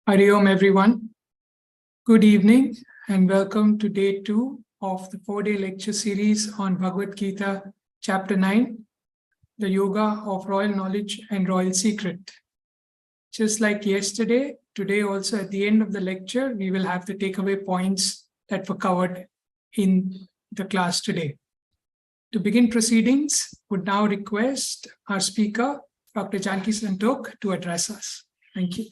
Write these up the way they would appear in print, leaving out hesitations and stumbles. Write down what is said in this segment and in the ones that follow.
Hari Om everyone. Good evening and welcome to day 2 of the 4-day lecture series on Bhagavad Gita, chapter 9, the Yoga of Royal Knowledge and Royal Secret. Just like yesterday, today also at the end of the lecture, we will have the takeaway points that were covered in the class today. To begin proceedings, would now request our speaker, Dr. Janki Santoke, to address us. Thank you.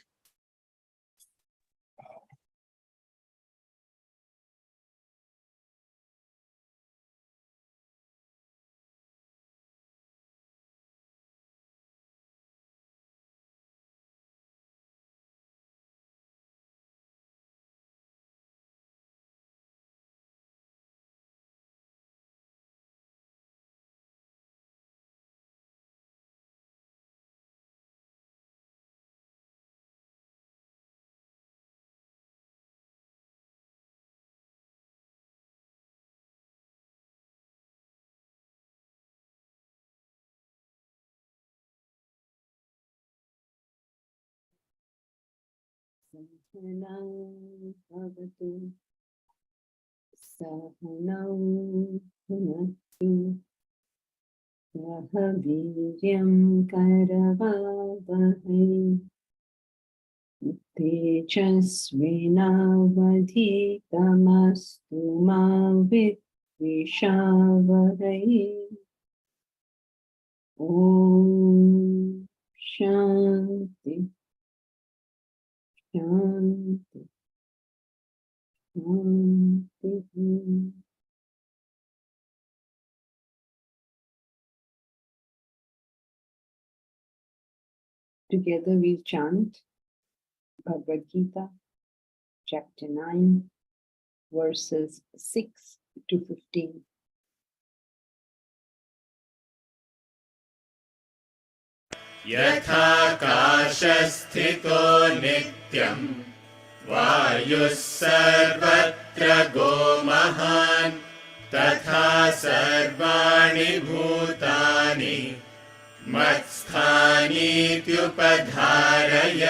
Sahanam bhavatu, sahanam bhunaktu, saha viryam karavavahai, tejasvinavadhitamastu ma vidvishavahai. Om Shanti. Shanti, Shanti. Together we chant Bhagavad Gita, chapter 9, verses 6 to 15. यथाकाशस्थितो नित्यं वायुः सर्वत्र गोमहान् तथा सर्वाणि भूतानि मत्स्थानीत्युपधारय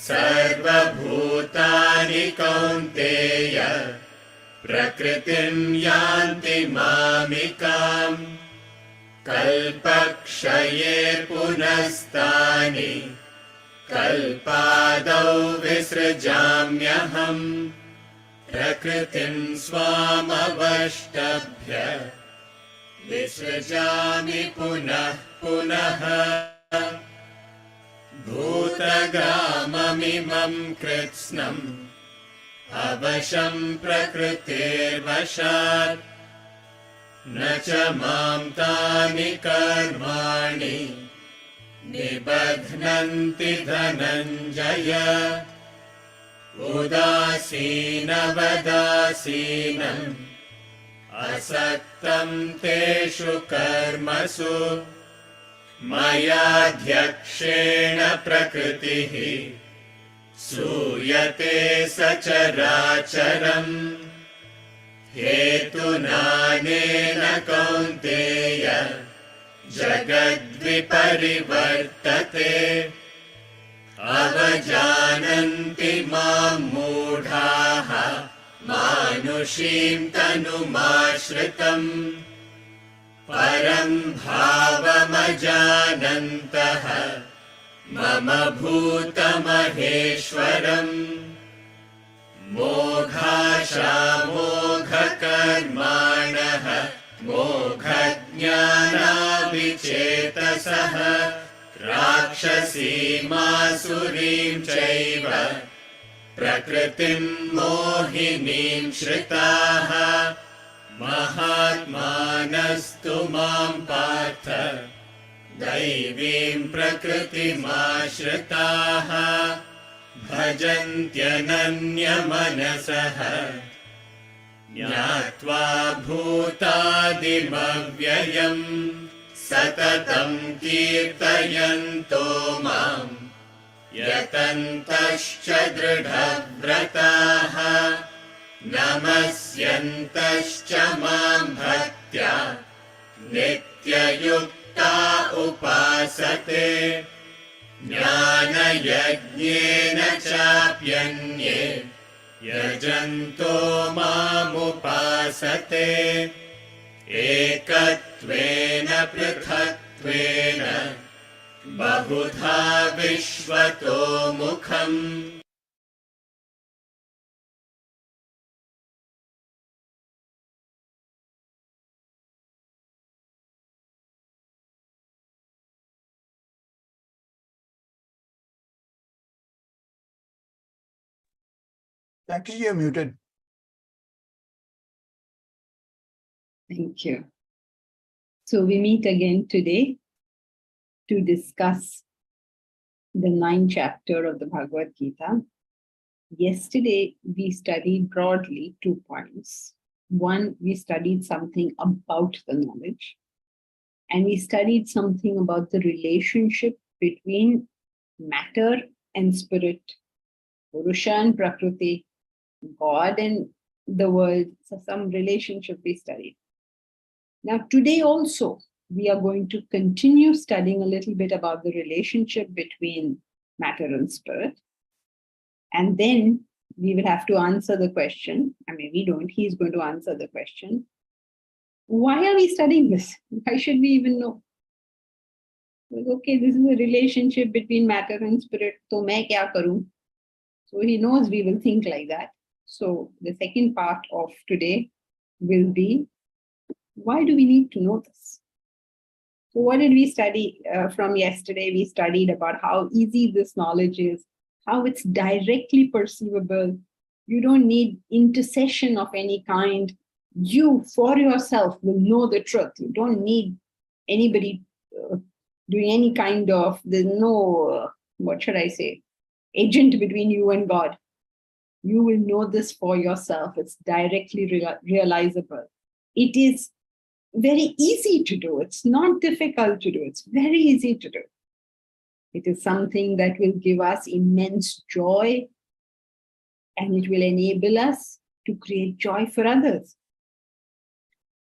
सर्वभूतानि कौन्तेय प्रकृतिं यान्ति मामिकाम् कल्पक्षये पुनस्तानि कल्पादौ विसृजाम्यहम् प्रकृतिं स्वामवष्टभ्य विसृजामि पुनः पुनः भूतग्राममिमं कृत्स्नम् अवशं प्रकृतेर्वशात् न च मां तानि कर्माणि निबध्नन्ति धनञ्जय उदासीनवदासीनम् असक्तं तेषु कर्मसु मयाध्यक्षेण प्रकृतिः सूयते सचराचरम् हेतुनानेन कौन्तेय जगद्विपरिवर्तते अवजानन्ति मां मूढाः मानुषीं तनुमाश्रितम् परं भावमजानन्तः मम भूतमहेश्वरम् मोघाशामोघकर्माणः मोघज्ञानाविचेतसः राक्षसीमासुरीं चैव प्रकृतिं मोहिनीं श्रिताः महात्मानस्तु मां पार्थ दैवीं प्रकृतिमाश्रिताः भजन्त्यनन्यमनसः ज्ञात्वा भूतादिमव्ययम् सततं कीर्तयन्तो मां यतन्तश्च दृढव्रताः नमस्यन्तश्च मां भक्त्या नित्ययुक्ता उपासते ज्ञानयज्ञेन चाप्यन्ये यजन्तो मामुपासते एकत्वेन पृथक्त्वेन बहुधा विश्वतो मुखम्. Janki, you're muted. Thank you. So we meet again today to discuss the 9th chapter of the Bhagavad Gita. Yesterday, we studied broadly 2 points. One, we studied something about the knowledge, and we studied something about the relationship between matter and spirit, Purusha and Prakriti, God and the world. So some relationship we studied. Now today also, we are going to continue studying a little bit about the relationship between matter and spirit. And then we will have to answer the question. I mean, we don't, he's going to answer the question. Why are we studying this? Why should we even know? Like, okay, this is a relationship between matter and spirit. So main kya karu? So he knows we will think like that. So the second part of today will be, why do we need to know this? So what did we study from yesterday? We studied about how easy this knowledge is, how it's directly perceivable. You don't need intercession of any kind. You, for yourself, will know the truth. You don't need anybody doing any kind of, there's no, what should I say, agent between you and God. You will know this for yourself. It's directly realizable. It is very easy to do. It's not difficult to do. It's very easy to do. It is something that will give us immense joy, and it will enable us to create joy for others.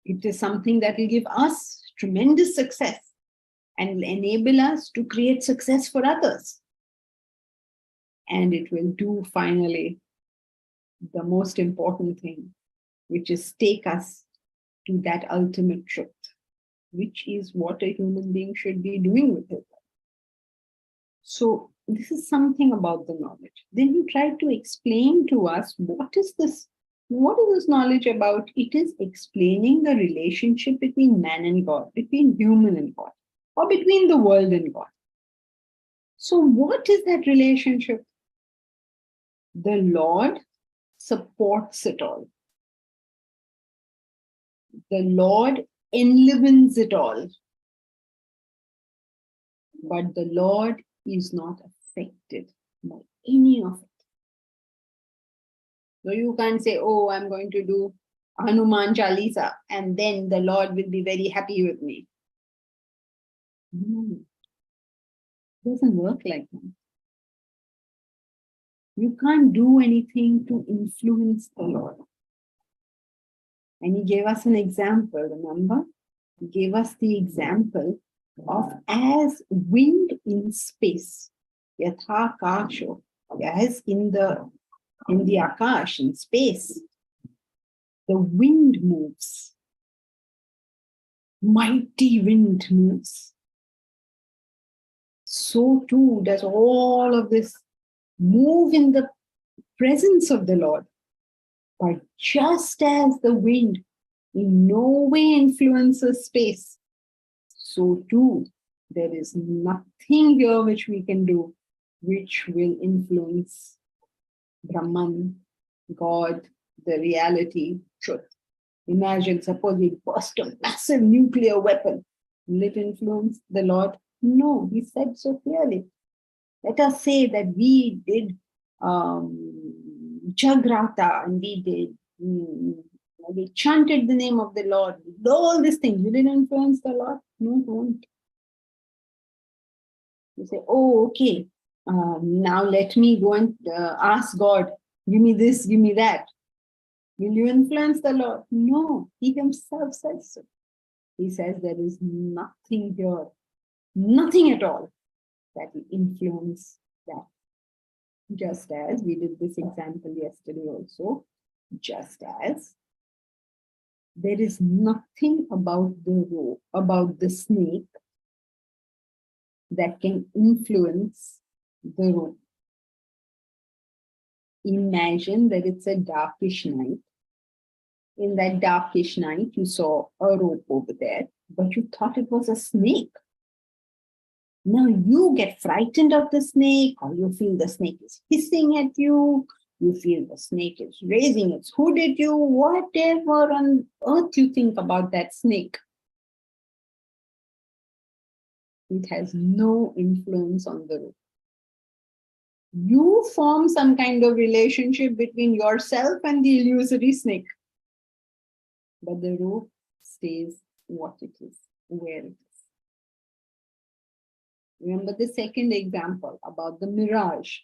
It is something that will give us tremendous success and will enable us to create success for others. And it will do finally the most important thing, which is take us to that ultimate truth, which is what a human being should be doing with his life. So this is something about the knowledge. Then he tried to explain to us, what is this knowledge about? It is explaining the relationship between man and God, between human and God, or between the world and God. So what is that relationship? The Lord supports it all. The Lord enlivens it all. But the Lord is not affected by any of it. So you can't say, oh, I'm going to do Hanuman Chalisa, and then the Lord will be very happy with me. No, it doesn't work like that. You can't do anything to influence the Lord. And he gave us an example, remember? He gave us the example of as wind in space, yatha kasho, as in the akash, in space, the wind moves. Mighty wind moves. So too does all of this move in the presence of the Lord. But just as the wind in no way influences space, so too there is nothing here which we can do which will influence Brahman, God, the reality, truth. Imagine, suppose we burst a massive nuclear weapon. Will it influence the Lord? No, he said so clearly. Let us say that we did Jagrata and we did We chanted the name of the Lord. We did all these things. Will it influence the Lord? No, it won't. You say, oh, okay. Now let me go and ask God, give me this, give me that. Will you influence the Lord? No, he himself says so. He says there is nothing here, nothing at all that will influence that. Just as we did this example yesterday also, just as there is nothing about the rope, about the snake that can influence the rope. Imagine that it's a darkish night. In that darkish night, you saw a rope over there, but you thought it was a snake. Now you get frightened of the snake, or you feel the snake is hissing at you, you feel the snake is raising its hood at you, whatever on earth you think about that snake. It has no influence on the rope. You form some kind of relationship between yourself and the illusory snake. But the rope stays what it is, where it is. Remember the second example about the mirage.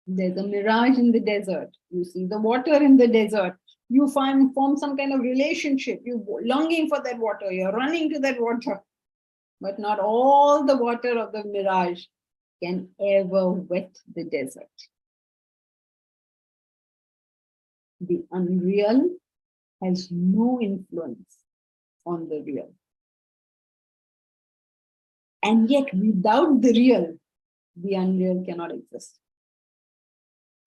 There's a mirage in the desert. You see the water in the desert. You form some kind of relationship. You're longing for that water. You're running to that water. But not all the water of the mirage can ever wet the desert. The unreal has no influence on the real. And yet, without the real, the unreal cannot exist.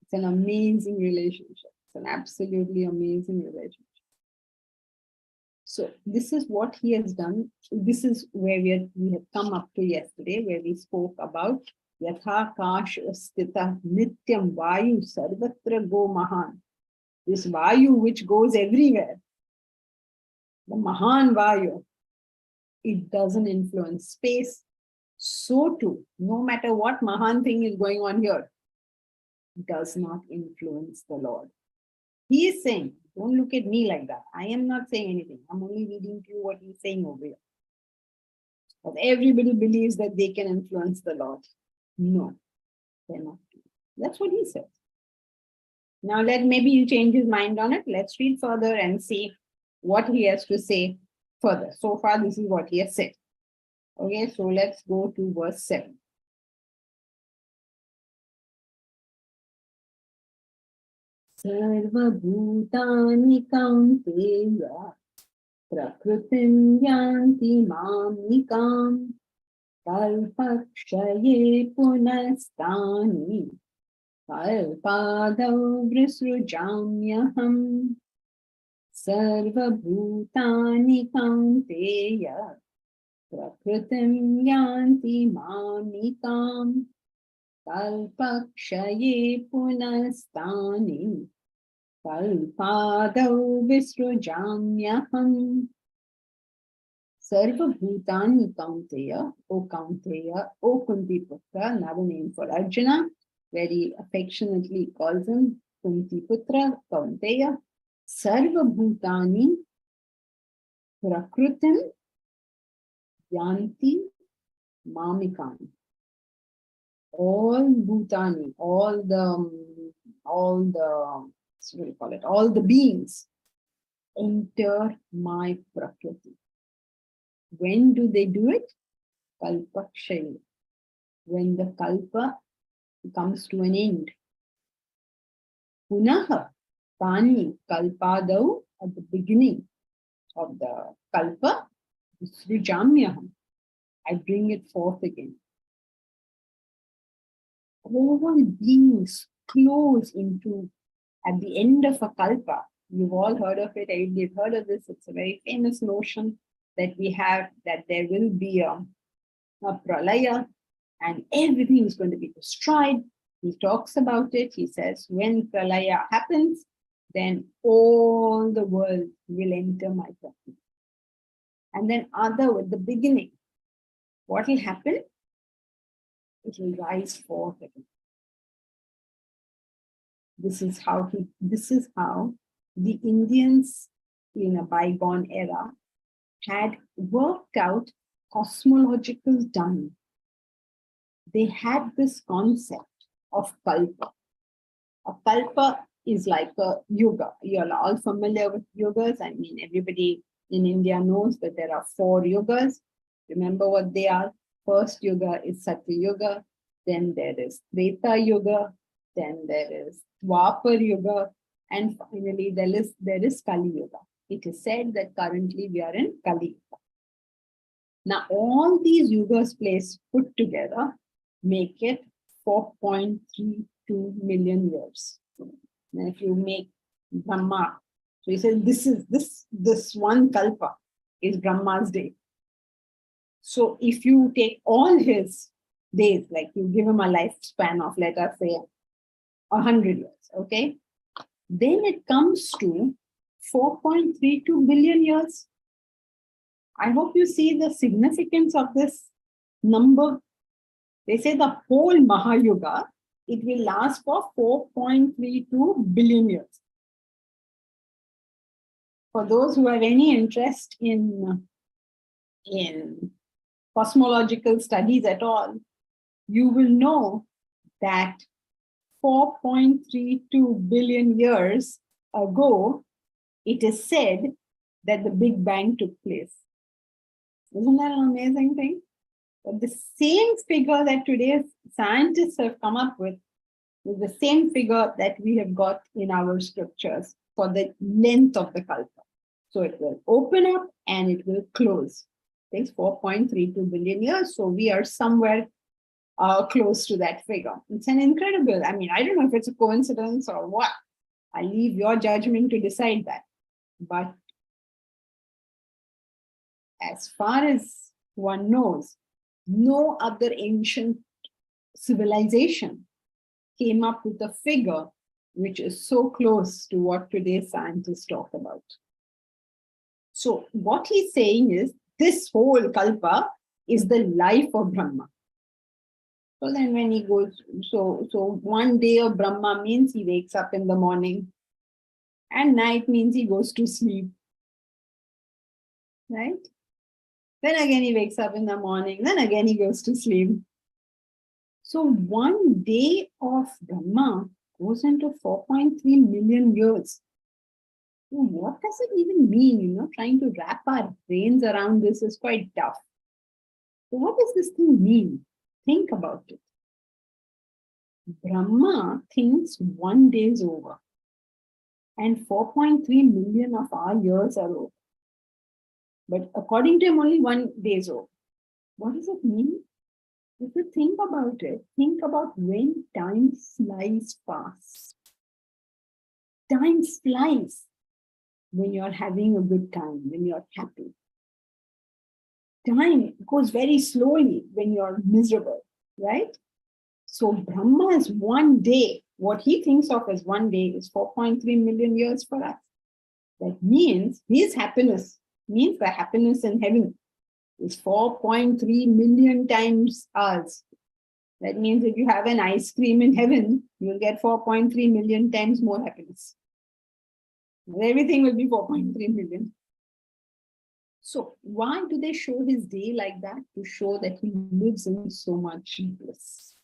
It's an amazing relationship. It's an absolutely amazing relationship. So this is what he has done. This is where we have come up to yesterday, where we spoke about Yatha Kash Stita Nityam Vayu Sarvatra Go Mahan. This Vayu which goes everywhere, the Mahan Vayu, it doesn't influence space. So too, no matter what Mahan thing is going on here, does not influence the Lord. He is saying, don't look at me like that. I am not saying anything. I'm only reading to you what he's saying over here. But everybody believes that they can influence the Lord. No, they're not. That's what he says. Now maybe you change his mind on it. Let's read further and see what he has to say further. So far, this is what he has said. Okay, so let's go to verse 7. Sarva bhutani kaunteya prakritim yanti mamikam kalpakshaye punastani kalpadau vrisrujamyaham. Sarva bhutani kaunteya prakritim yanti mamikam kalpakshaye punastani kalpadau visrujamyaham. Sarva bhutani kaunteya, O Kunti Putra, another name for Arjuna, very affectionately calls him Kunti Putra, Kaunteya. Sarva bhutani prakritim yanti mamikam. All bhutani, all the beings enter my prakriti. When do they do it? Kalpakshaye. When the kalpa comes to an end. Punaha tani kalpadau, at the beginning of the kalpa, srijamyaham, I bring it forth again. All beings close into, at the end of a kalpa. You've all heard of it. You've heard of this. It's a very famous notion that we have, that there will be a pralaya and everything is going to be destroyed. He talks about it. He says, when pralaya happens, then all the world will enter my prakriti. And then with the beginning, what will happen? It will rise forth again. This is how the Indians in a bygone era had worked out cosmological time. They had this concept of kalpa. A kalpa is like a yuga. You're all familiar with yugas. I mean, everybody in India knows that there are 4 yugas. Remember what they are? First yuga is Satya Yuga, then there is Treta Yuga, then there is Dwapar Yuga, and finally there is Kali Yuga. It is said that currently we are in Kali Yuga. Now all these yugas placed put together make it 4.32 million years. And if you make Brahma, so he says this one kalpa is Brahma's day. So if you take all his days, like you give him a lifespan of, let us say, 100 years, okay? Then it comes to 4.32 billion years. I hope you see the significance of this number. They say the whole Mahayuga, it will last for 4.32 billion years. For those who have any interest in cosmological studies at all, you will know that 4.32 billion years ago, it is said that the Big Bang took place. Isn't that an amazing thing? But the same figure that today's scientists have come up with is the same figure that we have got in our scriptures for the length of the kalpa. So it will open up and it will close. It takes 4.32 billion years. So we are somewhere close to that figure. It's an incredible, I mean, I don't know if it's a coincidence or what. I leave your judgment to decide that. But as far as one knows, no other ancient civilization came up with a figure which is so close to what today's scientists talk about. So what he's saying is this whole kalpa is the life of Brahma. So then when he goes, so one day of Brahma means he wakes up in the morning, and night means he goes to sleep, right? Then again he wakes up in the morning, then again he goes to sleep. So one day of Brahma goes into 4.3 million years. So what does it even mean? Trying to wrap our brains around this is quite tough. So what does this thing mean? Think about it. Brahma thinks one day is over, and 4.3 million of our years are over. But according to him, only 1 day is over. What does it mean? If you think about it, think about when time flies fast. Time flies when you're having a good time, when you're happy. Time goes very slowly when you're miserable, right? So Brahma is 1 day. What he thinks of as 1 day is 4.3 million years for us. That means his happiness, means the happiness in heaven, is 4.3 million times ours. That means if you have an ice cream in heaven, you'll get 4.3 million times more happiness. Everything will be 4.3 million. So why do they show his day like that? To show that he lives in so much bliss.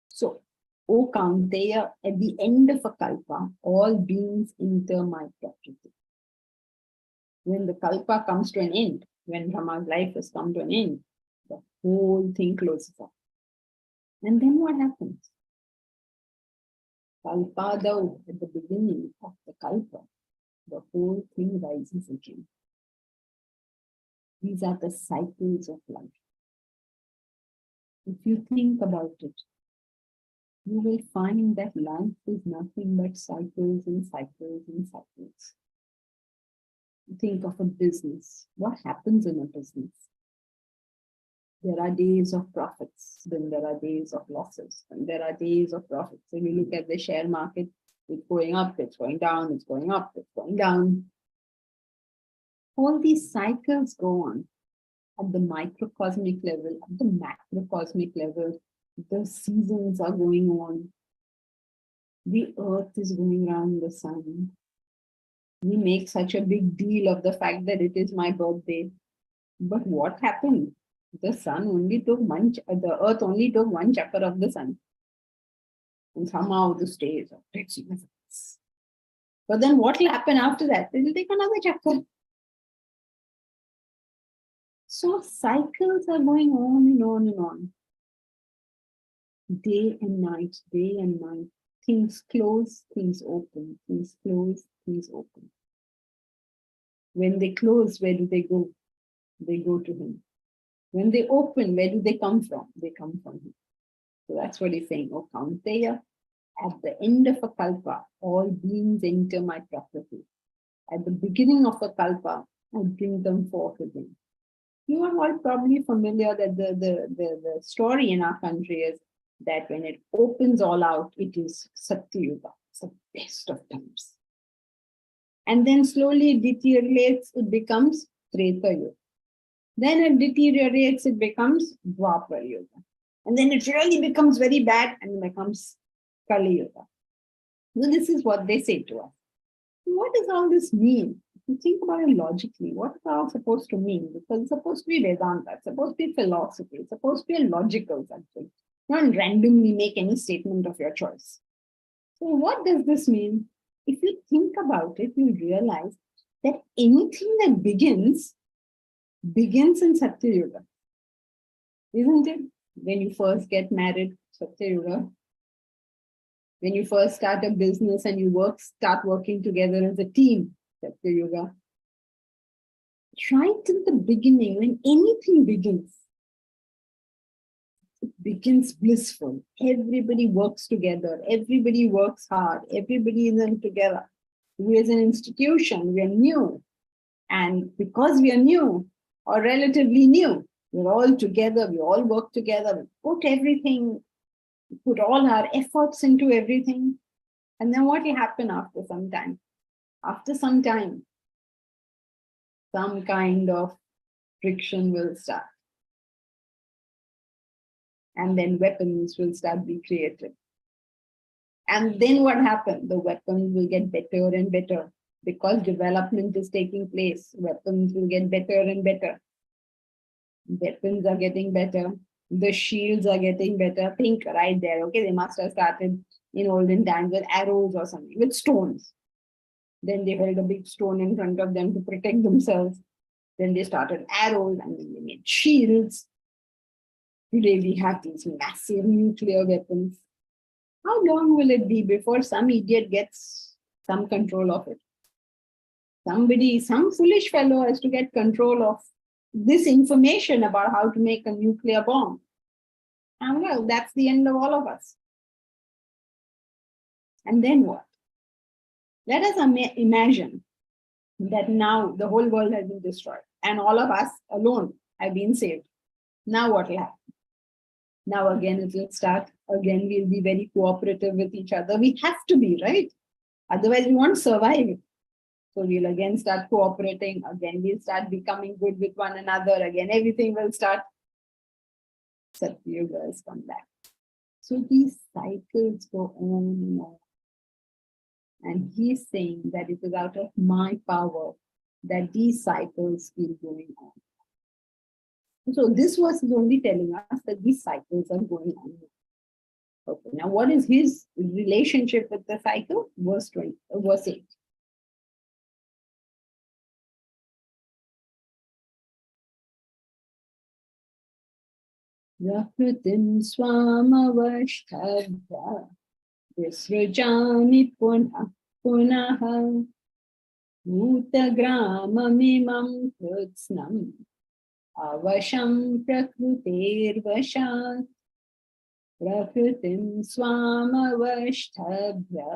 So, O Kaunteya, at the end of a kalpa, all beings enter my property. When the kalpa comes to an end, when Brahma's life has come to an end, the whole thing closes up. And then what happens? Kalpadau, at the beginning of the kalpa, the whole thing rises again. These are the cycles of life. If you think about it, you will find that life is nothing but cycles and cycles and cycles. Think of a business. What happens in a business? There are days of profits, then there are days of losses, and there are days of profits. When you look at the share market, it's going up, it's going down, it's going up, it's going down. All these cycles go on at the microcosmic level, at the macrocosmic level. The seasons are going on. The earth is going around the sun. We make such a big deal of the fact that it is my birthday. But what happened? The earth only took one chakra of the sun. And somehow the stage of us. But then what will happen after that? It will take another chakra. So cycles are going on and on and on. Day and night, day and night. Things close, things open. Things close, things open. When they close, where do they go? They go to him. When they open, where do they come from? They come from him. So that's what he's saying. Oh, Kaunteya, at the end of a kalpa, all beings enter my prakriti. At the beginning of a kalpa, I bring them forth again. You are all probably familiar that the story in our country is that when it opens all out, it is Satyuga. It's the best of times. And then slowly it deteriorates, it becomes Treta Yuga. Then it deteriorates, it becomes Dwapara Yuga. And then it really becomes very bad and becomes Kali Yuga. So this is what they say to us. What does all this mean? If you think about it logically, what is it all supposed to mean? Because it's supposed to be Vedanta, it's supposed to be philosophy, it's supposed to be a logical something. You don't randomly make any statement of your choice. So what does this mean? If you think about it, you realize that anything that begins in Satya Yuga. Isn't it? When you first get married, Satya Yuga. When you first start a business and you start working together as a team, Satya Yuga. Right in the beginning, when anything begins, it begins blissful. Everybody works together. Everybody works hard. Everybody is in together. We as an institution, we are new. And because we are new, or relatively new, we're all together, we all work together, we put all our efforts into everything. And then what will happen after some time? After some time, some kind of friction will start. And then weapons will start being created. And then what happened? The weapons will get better and better. Because development is taking place, weapons will get better and better. Weapons are getting better. The shields are getting better. Think right there, okay? They must have started in olden times with arrows or something, with stones. Then they held a big stone in front of them to protect themselves. Then they started arrows and then they made shields. Today we have these massive nuclear weapons. How long will it be before some idiot gets some control of it? Some foolish fellow has to get control of this information about how to make a nuclear bomb. And well, that's the end of all of us. And then what? Let us imagine that now the whole world has been destroyed and all of us alone have been saved. Now what will happen? Now again it will start. Again we'll be very cooperative with each other. We have to be, right? Otherwise we won't survive. So we'll again start cooperating. Again we'll start becoming good with one another. Again everything will start. Satya Yuga has come back. So these cycles go on and on. And he's saying that it is out of my power that these cycles keep going on. So this verse is only telling us that these cycles are going on. Okay, now what is his relationship with the cycle? Verse 8. Prakritim swamavashthabhya visrujami punah punaha bhutagramamimam krutsnam avasham prakrutirvashat prakritim swamavashthabhya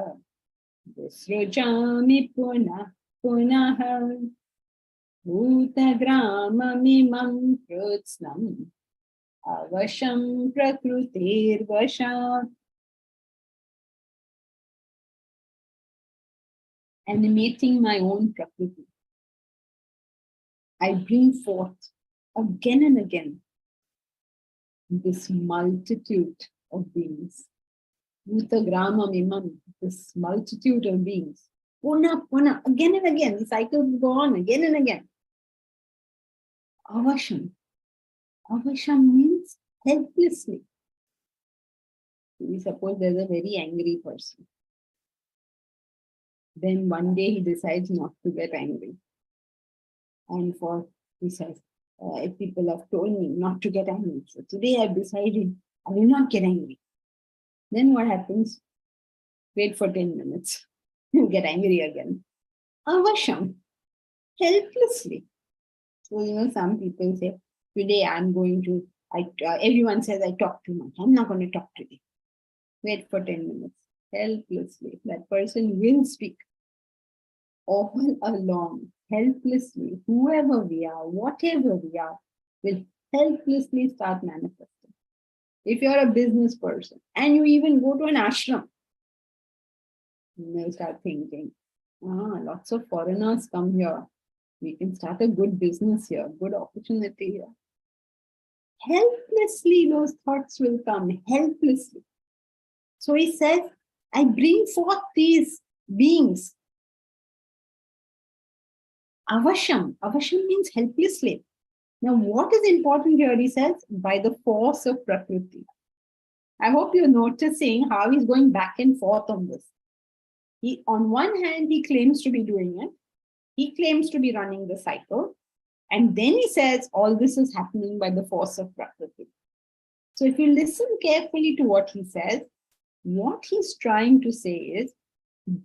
visrujami punah punaha bhutagramamimam krutsnam avasham prakrutirvashat. Animating my own prakriti, I bring forth again and again this multitude of beings. Bhutagramam imam, this multitude of beings. Puna, again and again. The cycle will go on again and again. Avasham. Avasham means helplessly. We suppose there's a very angry person. Then one day he decides not to get angry. And he says, people have told me not to get angry. So today I've decided I will not get angry. Then what happens? Wait for 10 minutes. You get angry again. Avasham. Helplessly. So, some people say, today I'm going to, everyone says I talk too much. I'm not going to talk today. Wait for 10 minutes. Helplessly. That person will speak. All along, helplessly, whoever we are, whatever we are, will helplessly start manifesting. If you're a business person and you even go to an ashram, you may start thinking, lots of foreigners come here. We can start a good business here, good opportunity here. Helplessly, those thoughts will come, helplessly. So he says, I bring forth these beings. Avasham. Avasham means helplessly. Now, what is important here, he says, by the force of Prakriti. I hope you're noticing how he's going back and forth on this. On one hand, he claims to be doing it. He claims to be running the cycle. And then he says, all this is happening by the force of Prakriti. So if you listen carefully to what he says, what he's trying to say is,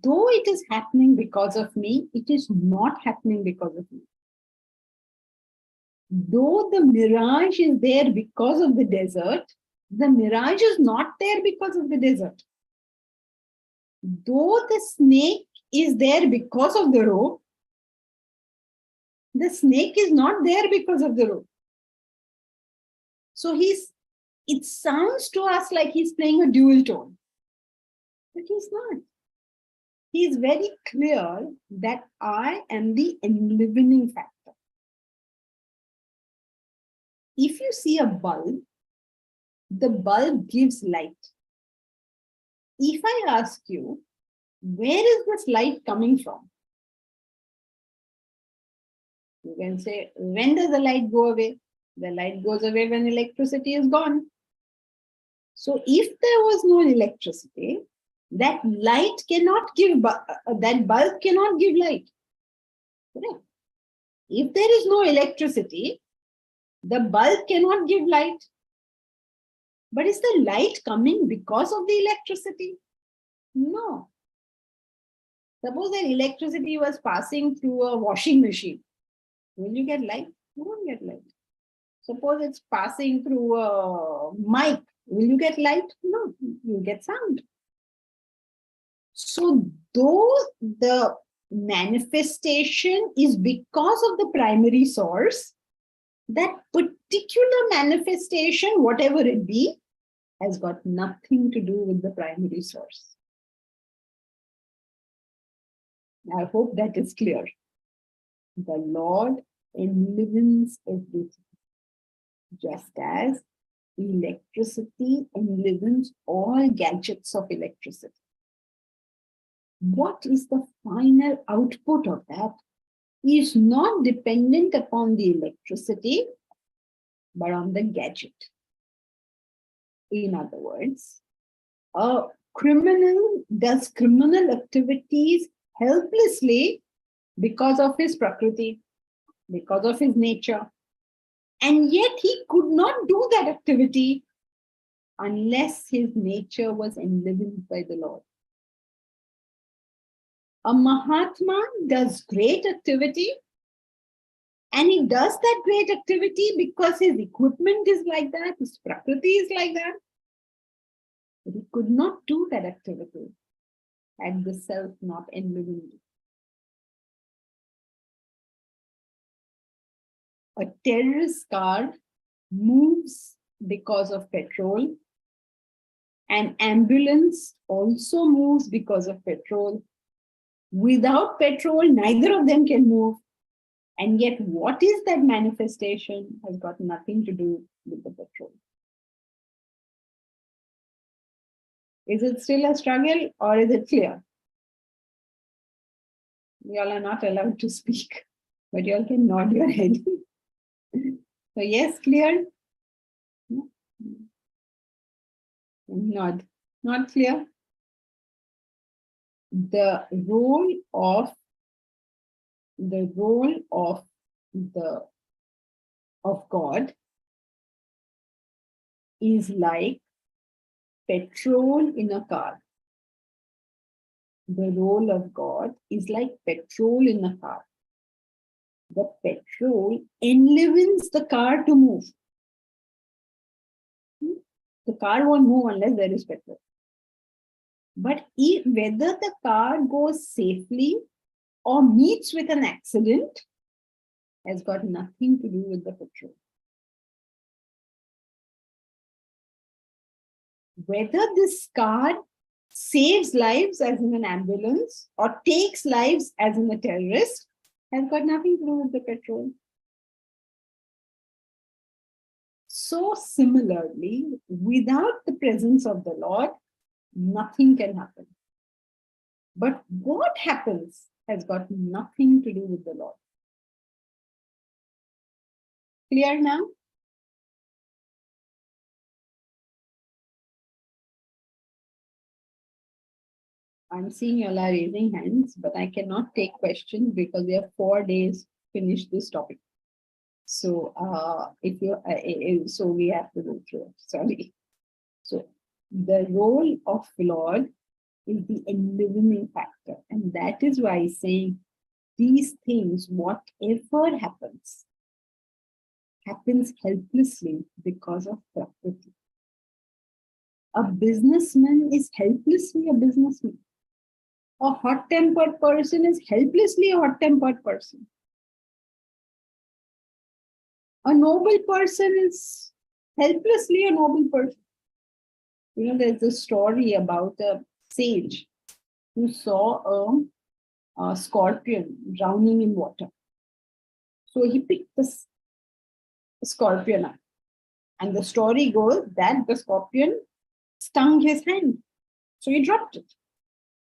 though it is happening because of me, it is not happening because of me. Though the mirage is there because of the desert, the mirage is not there because of the desert. Though the snake is there because of the rope, the snake is not there because of the rope. So it sounds to us like he's playing a dual tone, but he's not. He's very clear that I am the enlivening factor. If you see a bulb, the bulb gives light. If I ask you, where is this light coming from? You can say, when does the light go away? The light goes away when electricity is gone. So if there was no electricity, that light cannot give, that bulb cannot give light. Correct? If there is no electricity, the bulb cannot give light. But is the light coming because of the electricity? No. Suppose that electricity was passing through a washing machine. Will you get light? You won't get light. Suppose it's passing through a mic. Will you get light? No, you get sound. So though the manifestation is because of the primary source, that particular manifestation, whatever it be, has got nothing to do with the primary source. I hope that is clear. The Lord enlivens everything, just as electricity enlivens all gadgets of electricity. What is the final output of that is not dependent upon the electricity, but on the gadget. In other words, a criminal does criminal activities helplessly because of his prakriti, because of his nature. And yet he could not do that activity unless his nature was enlivened by the Lord. A Mahatma does great activity, and he does that great activity because his equipment is like that, his prakriti is like that. But he could not do that activity had the self not enlivened. A terrorist car moves because of petrol. An ambulance also moves because of petrol. Without petrol, neither of them can move. And yet, what is that manifestation has got nothing to do with the petrol. Is it still a struggle or is it clear? You all are not allowed to speak, but you all can nod your head. So yes, clear? Nod. Not clear? The role of God is like petrol in a car. The role of God is like petrol in a car. The petrol enlivens the car to move. The car won't move unless there is petrol. But whether the car goes safely or meets with an accident has got nothing to do with the petrol. Whether this car saves lives as in an ambulance or takes lives as in a terrorist has got nothing to do with the petrol. So similarly, without the presence of the Lord, nothing can happen. But what happens has got nothing to do with the Lord. Clear now? I'm seeing you all are raising hands, but I cannot take questions because we have 4 days to finish this topic. So so we have to go through it. Sorry. So the role of Lord is the enlivening factor, and that is why he's saying these things, whatever happens helplessly because of Prakriti. A businessman is helplessly a businessman. A hot-tempered person is helplessly a hot-tempered person. A noble person is helplessly a noble person. You know, there's a story about a sage who saw a scorpion drowning in water. So he picked the scorpion up. And the story goes that the scorpion stung his hand. So he dropped it.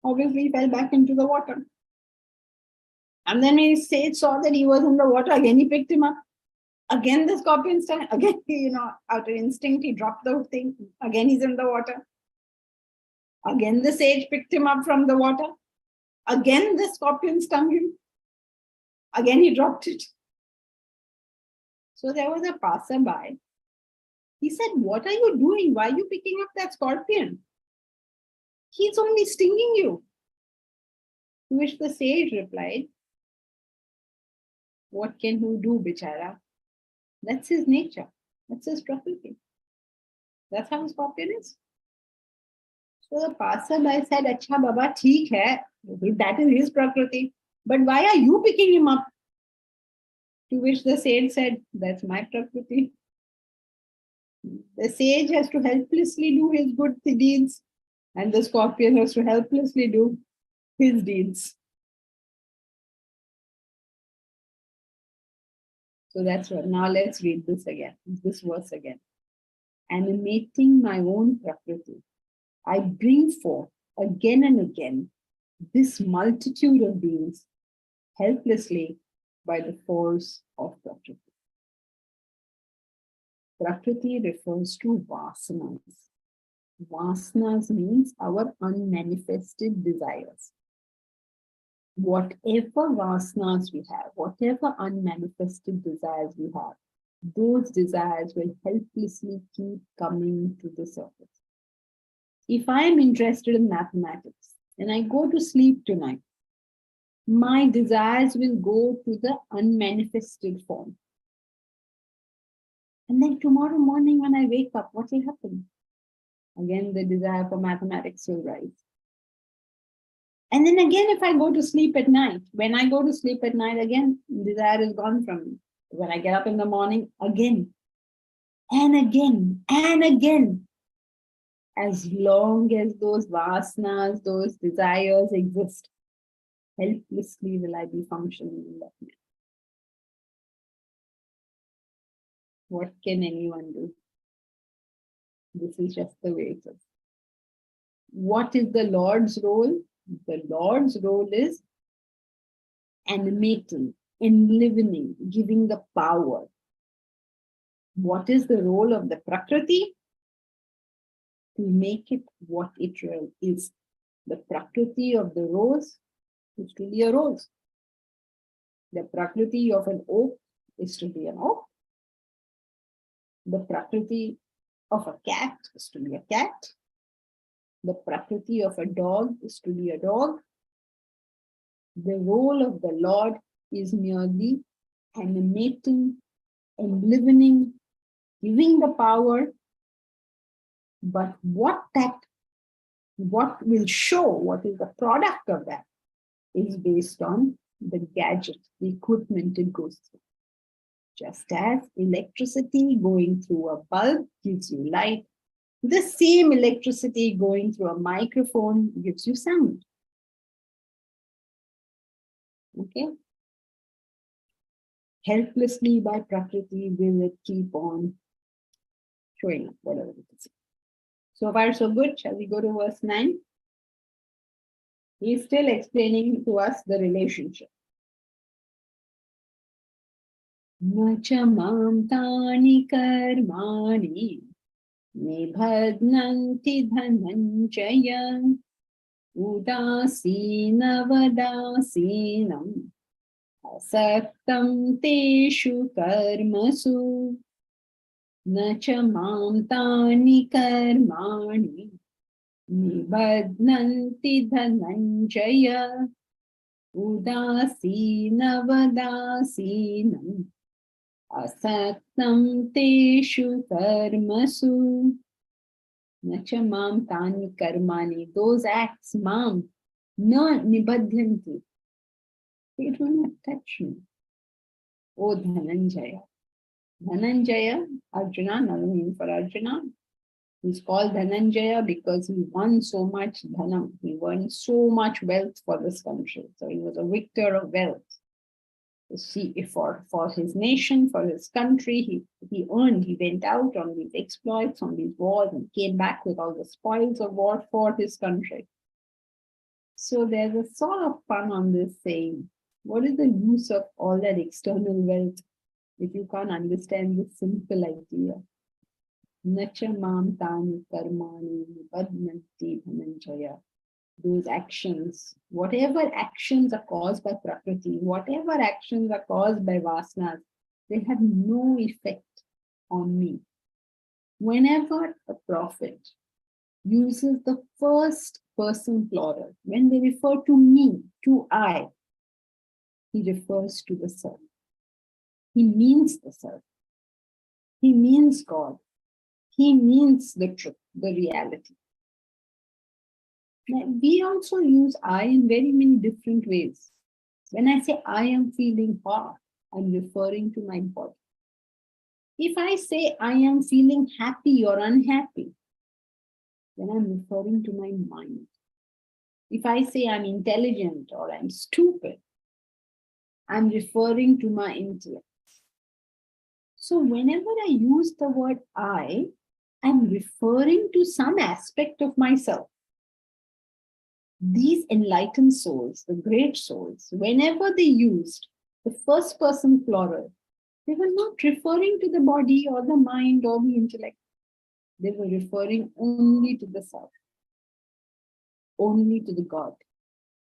Obviously, he fell back into the water. And then when his sage saw that he was in the water, again he picked him up. Again the scorpion stung. Again, out of instinct, he dropped the thing. Again he's in the water. Again the sage picked him up from the water. Again the scorpion stung him. Again he dropped it. So there was a passerby. He said, "What are you doing? Why are you picking up that scorpion? He's only stinging you." To which the sage replied, "What can you do, bichara? That's his nature. That's his Prakriti. That's how a scorpion is." So the passerby said, "Acha Baba, theek hai. That is his Prakriti. But why are you picking him up?" To which the sage said, "That's my Prakriti." The sage has to helplessly do his good deeds, and the scorpion has to helplessly do his deeds. So that's what. Now let's read this verse again. "Animating my own Prakriti, I bring forth again and again this multitude of beings helplessly by the force of Prakriti." Prakriti refers to vasanas. Vasanas means our unmanifested desires. Whatever vasanas we have, whatever unmanifested desires we have, those desires will helplessly keep coming to the surface. If I am interested in mathematics and I go to sleep tonight, my desires will go to the unmanifested form. And then tomorrow morning when I wake up, what will happen? Again, the desire for mathematics will rise. And then again, if I go to sleep at night, when I go to sleep at night, again, desire is gone from me. When I get up in the morning, again, and again, and again. As long as those vasanas, those desires exist, helplessly will I be functioning in that manner. What can anyone do? This is just the way it is. What is the Lord's role? The Lord's role is animating, enlivening, giving the power. What is the role of the Prakriti? To make it what it really is. The Prakriti of the rose is to be a rose. The Prakriti of an oak is to be an oak. The Prakriti of a cat is to be a cat. The Prakriti of a dog is to be a dog. The role of the Lord is merely animating, enlivening, giving the power. But what will show, what is the product of that, is based on the gadget, the equipment it goes through. Just as electricity going through a bulb gives you light, the same electricity going through a microphone gives you sound. Okay? Helplessly by Prakriti will it keep on showing up, whatever it is. So far, so good. Shall we go to verse 9? He's still explaining to us the relationship. Nacha mam tani karmani nibhadnanti dhananjaya udasina vadasinam asaktam teshu karmasu. Nacha mam tani karmani nibadnanti dhananjaya udasina vadasinam asaktam teshu karmasu. Nacha mam tani karmani, those acts, mam, na nibadhyanti, they do not touch me. O Dhananjaya. Dhananjaya, Arjuna, another name for Arjuna. He's called Dhananjaya because he won so much dhanam. He won so much wealth for this country. So he was a victor of wealth. See, for his nation, for his country, he went out on these exploits, on these wars, and came back with all the spoils of war for his country. So there's a sort of fun on this saying, what is the use of all that external wealth if you can't understand this simple idea? Nacha mam tani karmani nibadnanti dhananjaya. Those actions, whatever actions are caused by Prakriti, whatever actions are caused by Vasanas, they have no effect on me. Whenever a prophet uses the first person plural, when they refer to me, to I, he refers to the self. He means the self. He means God. He means the truth, the reality. Now, we also use I in very many different ways. When I say I am feeling hot, I'm referring to my body. If I say I am feeling happy or unhappy, then I'm referring to my mind. If I say I'm intelligent or I'm stupid, I'm referring to my intellect. So whenever I use the word I'm referring to some aspect of myself. These enlightened souls, the great souls, whenever they used the first person plural, they were not referring to the body or the mind or the intellect. They were referring only to the self, only to the God,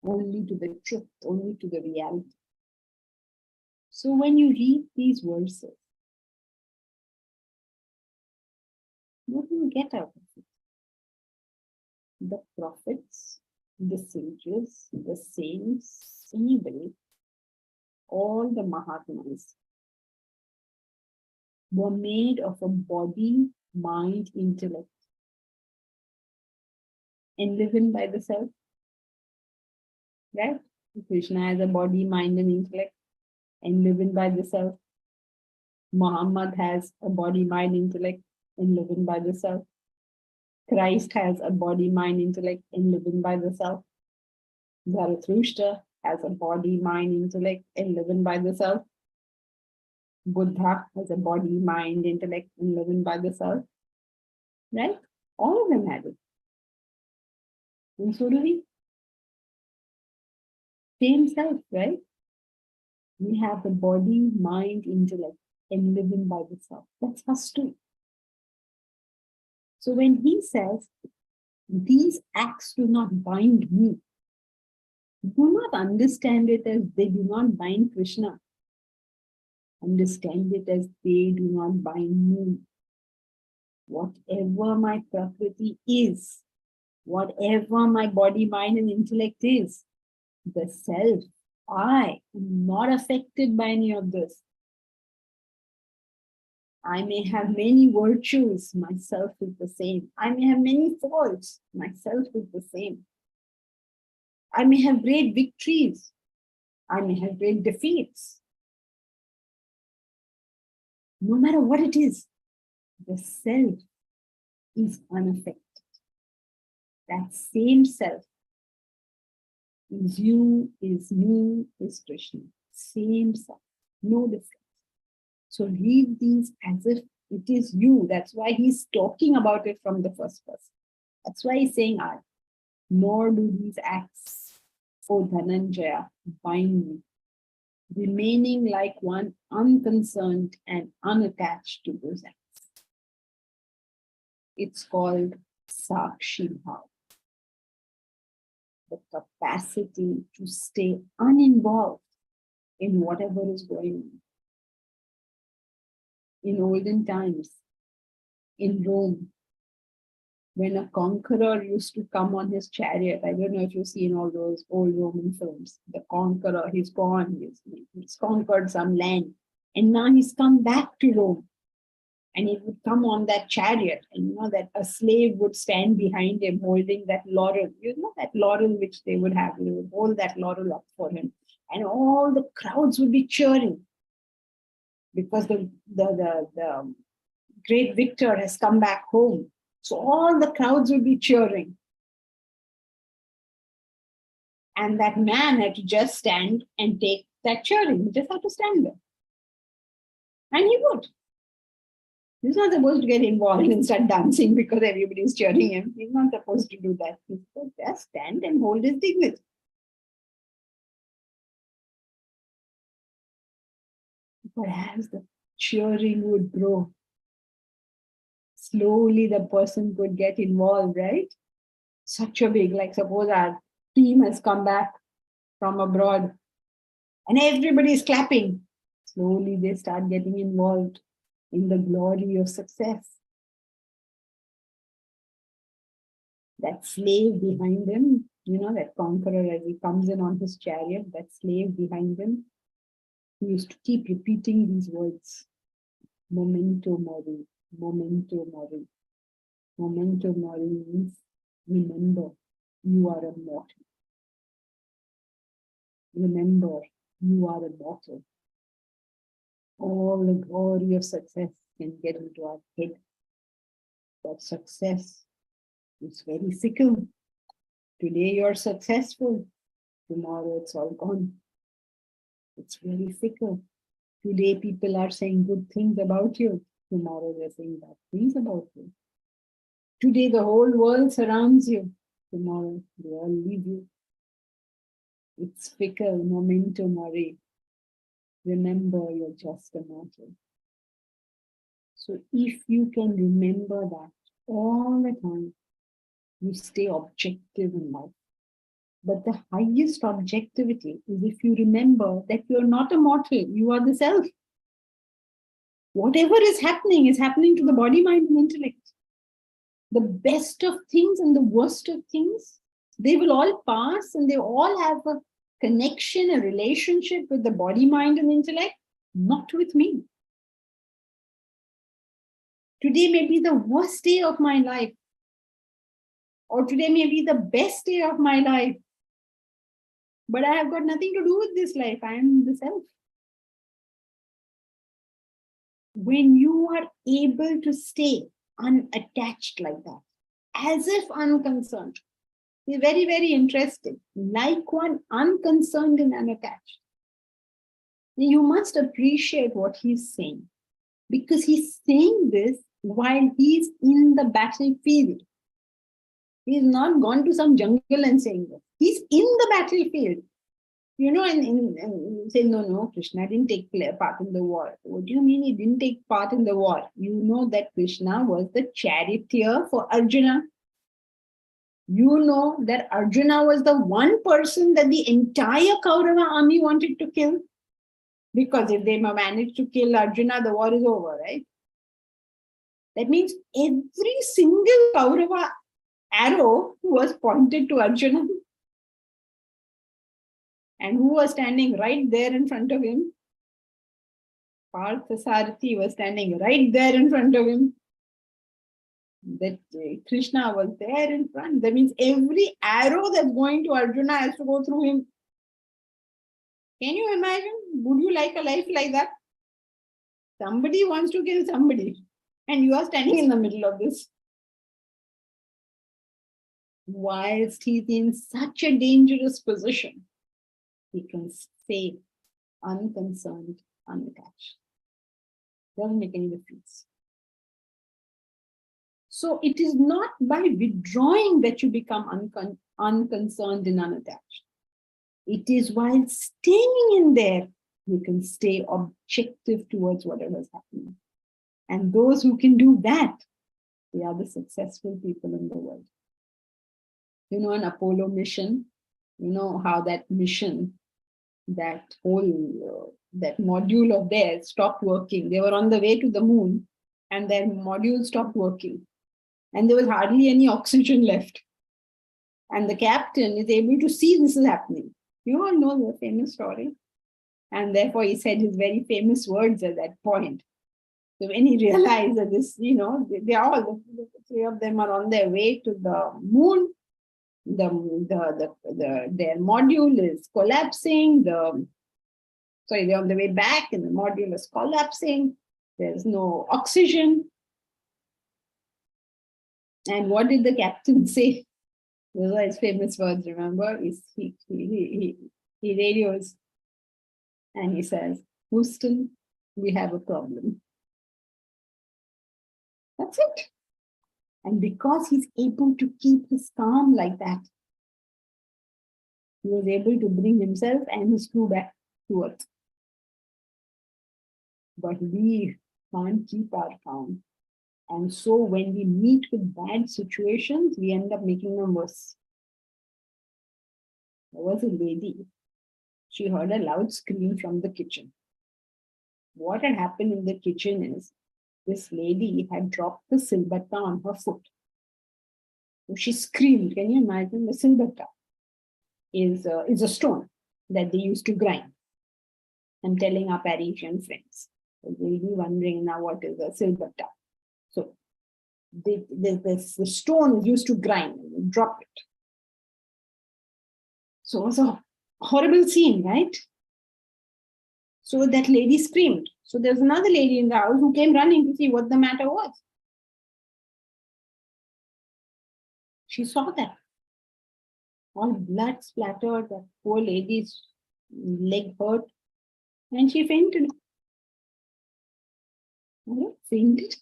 only to the truth, only to the reality. So when you read these verses, what do you get out of it? The prophets, the sages, the saints, anybody, all the Mahatmas were made of a body, mind, intellect, enlivened by the self. Right? Krishna has a body, mind, and intellect, enlivened by the self. Muhammad has a body, mind, intellect, enlivened by the self. Christ has a body, mind, intellect, enlivened by the self. Zarathustra has a body, mind, intellect, enlivened by the self. Buddha has a body, mind, intellect, enlivened by the self. Right? All of them had it. And so do we. Same self, right? We have the body, mind, intellect, and living by the self. That's us too. So when he says, these acts do not bind me, do not understand it as they do not bind Krishna. Understand it as they do not bind me. Whatever my prakriti is, whatever my body, mind, and intellect is, the self, I am not affected by any of this. I may have many virtues, myself is the same. I may have many faults, myself is the same. I may have great victories, I may have great defeats. No matter what it is, the self is unaffected. That same self is you, is me, is Krishna. Same self, no difference. So read these as if it is you. That's why he's talking about it from the first person. That's why he's saying I. Nor do these acts, O Dhananjaya, bind me, remaining like one unconcerned and unattached to those acts. It's called Sakshi Bhav. The capacity to stay uninvolved in whatever is going on. In olden times, in Rome, when a conqueror used to come on his chariot, I don't know if you've seen all those old Roman films, the conqueror, he's gone, he's conquered some land, and now he's come back to Rome. And he would come on that chariot, and you know that a slave would stand behind him holding that laurel. You know that laurel which they would have, they would hold that laurel up for him. And all the crowds would be cheering because the great victor has come back home. So all the crowds would be cheering. And that man had to just stand and take that cheering. He just had to stand there. And he would. He's not supposed to get involved and start dancing because everybody's cheering him. He's not supposed to do that. He's supposed to just stand and hold his dignity. But as the cheering would grow, slowly the person could get involved, right? Such a big, like suppose our team has come back from abroad and everybody's clapping. Slowly they start getting involved in the glory of success. That slave behind him, you know, that conqueror as he comes in on his chariot, that slave behind him, he used to keep repeating these words. Memento mori, memento mori. Memento mori means remember, you are a mortal. Remember, you are a mortal. All the glory of success can get into our head. But success is very fickle. Today you're successful, tomorrow it's all gone. It's very fickle. Today people are saying good things about you, tomorrow they're saying bad things about you. Today the whole world surrounds you, tomorrow they all leave you. It's fickle, memento mori. Remember, you're just a mortal. So if you can remember that all the time, you stay objective in life. But the highest objectivity is if you remember that you're not a mortal, you are the self. Whatever is happening to the body, mind, and intellect. The best of things and the worst of things, they will all pass and they all have a connection, a relationship with the body, mind, and intellect, not with me. Today may be the worst day of my life, or today may be the best day of my life, but I have got nothing to do with this life. I am the self. When you are able to stay unattached like that, as if unconcerned, it's very, very interesting. Like one unconcerned and unattached. You must appreciate what he's saying, because he's saying this while he's in the battlefield. He's not gone to some jungle and saying this. He's in the battlefield. and say, no, Krishna didn't take part in the war. What do you mean he didn't take part in the war? You know that Krishna was the charioteer for Arjuna. You know that Arjuna was the one person that the entire Kaurava army wanted to kill. Because if they manage to kill Arjuna, the war is over, right? That means every single Kaurava arrow was pointed to Arjuna. And who was standing right there in front of him? Parthasarathi was standing right there in front of him. That Krishna was there in front. That means every arrow that's going to Arjuna has to go through him. Can you imagine? Would you like a life like that? Somebody wants to kill somebody, and you are standing in the middle of this. Whilst he's in such a dangerous position, he can stay unconcerned, unattached. Doesn't make any difference. So it is not by withdrawing that you become unconcerned and unattached. It is while staying in there, you can stay objective towards whatever is happening. And those who can do that, they are the successful people in the world. An Apollo mission, how that mission, that whole, that module of theirs stopped working. They were on the way to the moon and their module stopped working. And there was hardly any oxygen left. And the captain is able to see this is happening. You all know the famous story. And therefore he said his very famous words at that point. So when he realized that this, they all, the three of them are on their way to the moon, their module is collapsing, they're on the way back and the module is collapsing, there's no oxygen. And what did the captain say? Those are his famous words, remember? He radios and he says, Houston, we have a problem. That's it. And because he's able to keep his calm like that, he was able to bring himself and his crew back to earth. But we can't keep our calm. And so when we meet with bad situations, we end up making them worse. There was a lady. She heard a loud scream from the kitchen. What had happened in the kitchen is this lady had dropped the silbatta on her foot. So she screamed. Can you imagine? The silbatta is a stone that they used to grind. I'm telling our Parisian friends. They'll be wondering now what is a silbatta. So the stone is used to grind and you drop it. So it was a horrible scene, right? So that lady screamed. So there's another lady in the house who came running to see what the matter was. She saw that. All blood splattered, that poor lady's leg hurt, and she fainted. Fainted.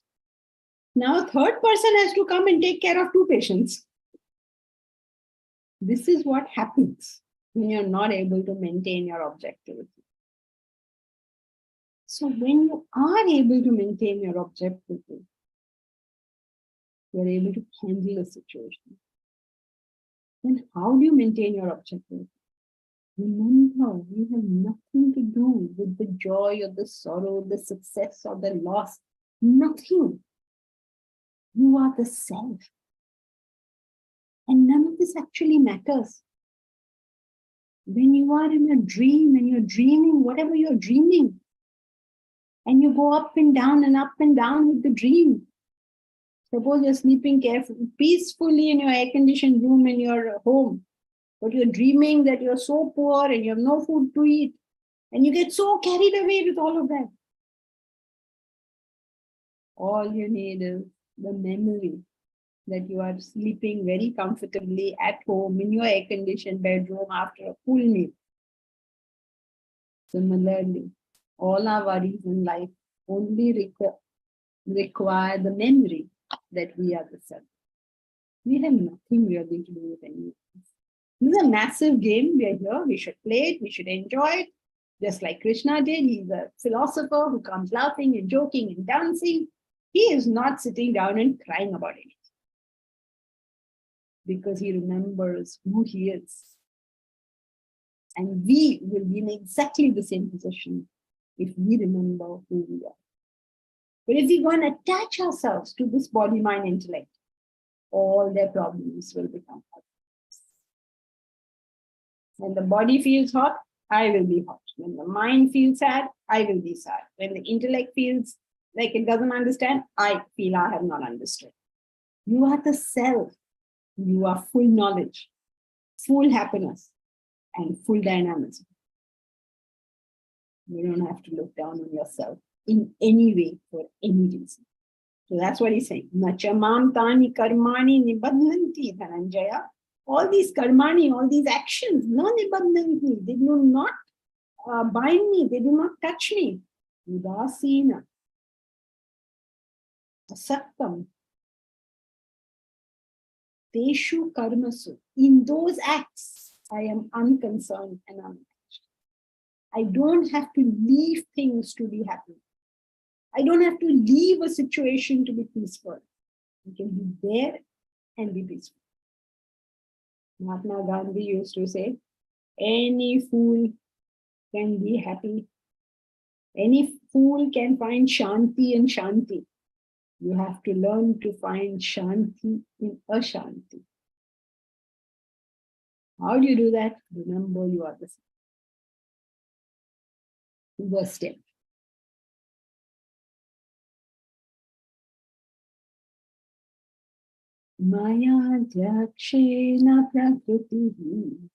Now a third person has to come and take care of two patients. This is what happens when you're not able to maintain your objectivity. So when you are able to maintain your objectivity, you're able to handle a situation. Then how do you maintain your objectivity? Remember, you have nothing to do with the joy or the sorrow, the success or the loss. Nothing. You are the self. And none of this actually matters. When you are in a dream and you're dreaming, whatever you're dreaming, and you go up and down with the dream. Suppose you're sleeping carefully, peacefully in your air-conditioned room in your home, but you're dreaming that you're so poor and you have no food to eat, and you get so carried away with all of that. All you need is the memory that you are sleeping very comfortably at home in your air-conditioned bedroom after a full meal. Similarly, all our worries in life only require the memory that we are the self. We have nothing really to do with any of this. This is a massive game. We are here. We should play it. We should enjoy it. Just like Krishna did. He's a philosopher who comes laughing and joking and dancing. He is not sitting down and crying about it, because he remembers who he is. And we will be in exactly the same position if we remember who we are. But if we go and attach ourselves to this body, mind, intellect, all their problems will become problems. When the body feels hot, I will be hot. When the mind feels sad, I will be sad. When the intellect feels like it doesn't understand, I feel I have not understood. You are the self. You are full knowledge, full happiness, and full dynamism. You don't have to look down on yourself in any way for any reason. So that's what he's saying. Nachamam tani karmani nibadhanti dhananjaya. All these karmani, all these actions, no nibadhanti, they do not bind me, they do not touch me. Udasina. Asaktam. Teshu karmasu. In those acts, I am unconcerned and unattached. I don't have to leave things to be happy. I don't have to leave a situation to be peaceful. I can be there and be peaceful. Mahatma Gandhi used to say, any fool can be happy. Any fool can find Shanti and Shanti. You have to learn to find Shanti in Ashanti. How do you do that? Remember you are the same. First step. Maya Jakshena Prakritihi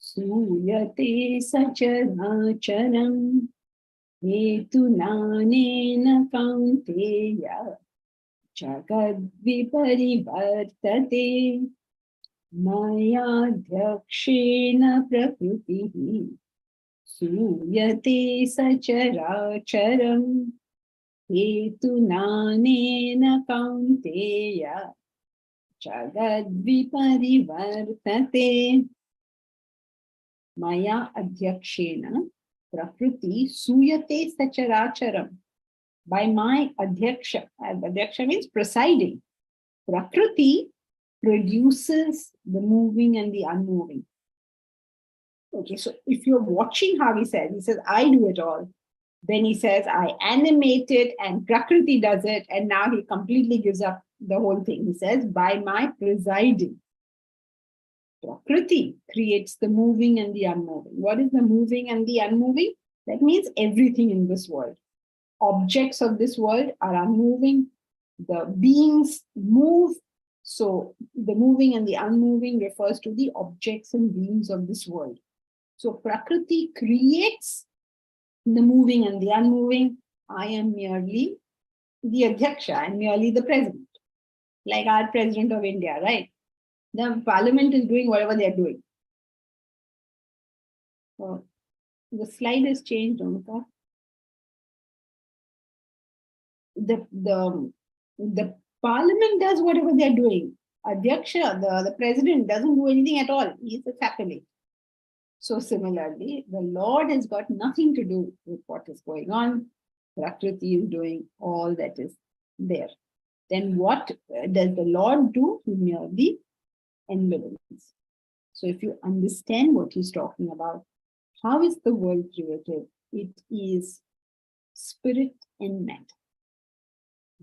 Suyate Sacharacharam Hetunanena Kaunteya Jagad Viparivartate Maya Jakshena Prakritihi Suyate Sacharacharam Hetunanena Kaunteya Jagad Viparivartate Maya Adhyakshena Prakriti Suyate Sacharacharam. By my Adhyaksha, Adhyaksha means presiding. Prakriti produces the moving and the unmoving. Okay, so if you're watching how he says, I do it all. Then he says, I animate it and Prakriti does it. And now he completely gives up the whole thing. He says, by my presiding. Prakriti creates the moving and the unmoving. What is the moving and the unmoving? That means everything in this world. Objects of this world are unmoving. The beings move. So the moving and the unmoving refers to the objects and beings of this world. So Prakriti creates the moving and the unmoving. I am merely the Adhyaksha. I am merely the president. Like our president of India, right? The parliament is doing whatever they are doing. So the slide has changed, Amita. The parliament does whatever they are doing. Adhyaksha, the president, doesn't do anything at all. He is happily. So similarly, the Lord has got nothing to do with what is going on. Prakriti is doing all that is there. Then what does the Lord do? He merely envelopes. So if you understand what he's talking about, how is the world created? It is spirit and matter.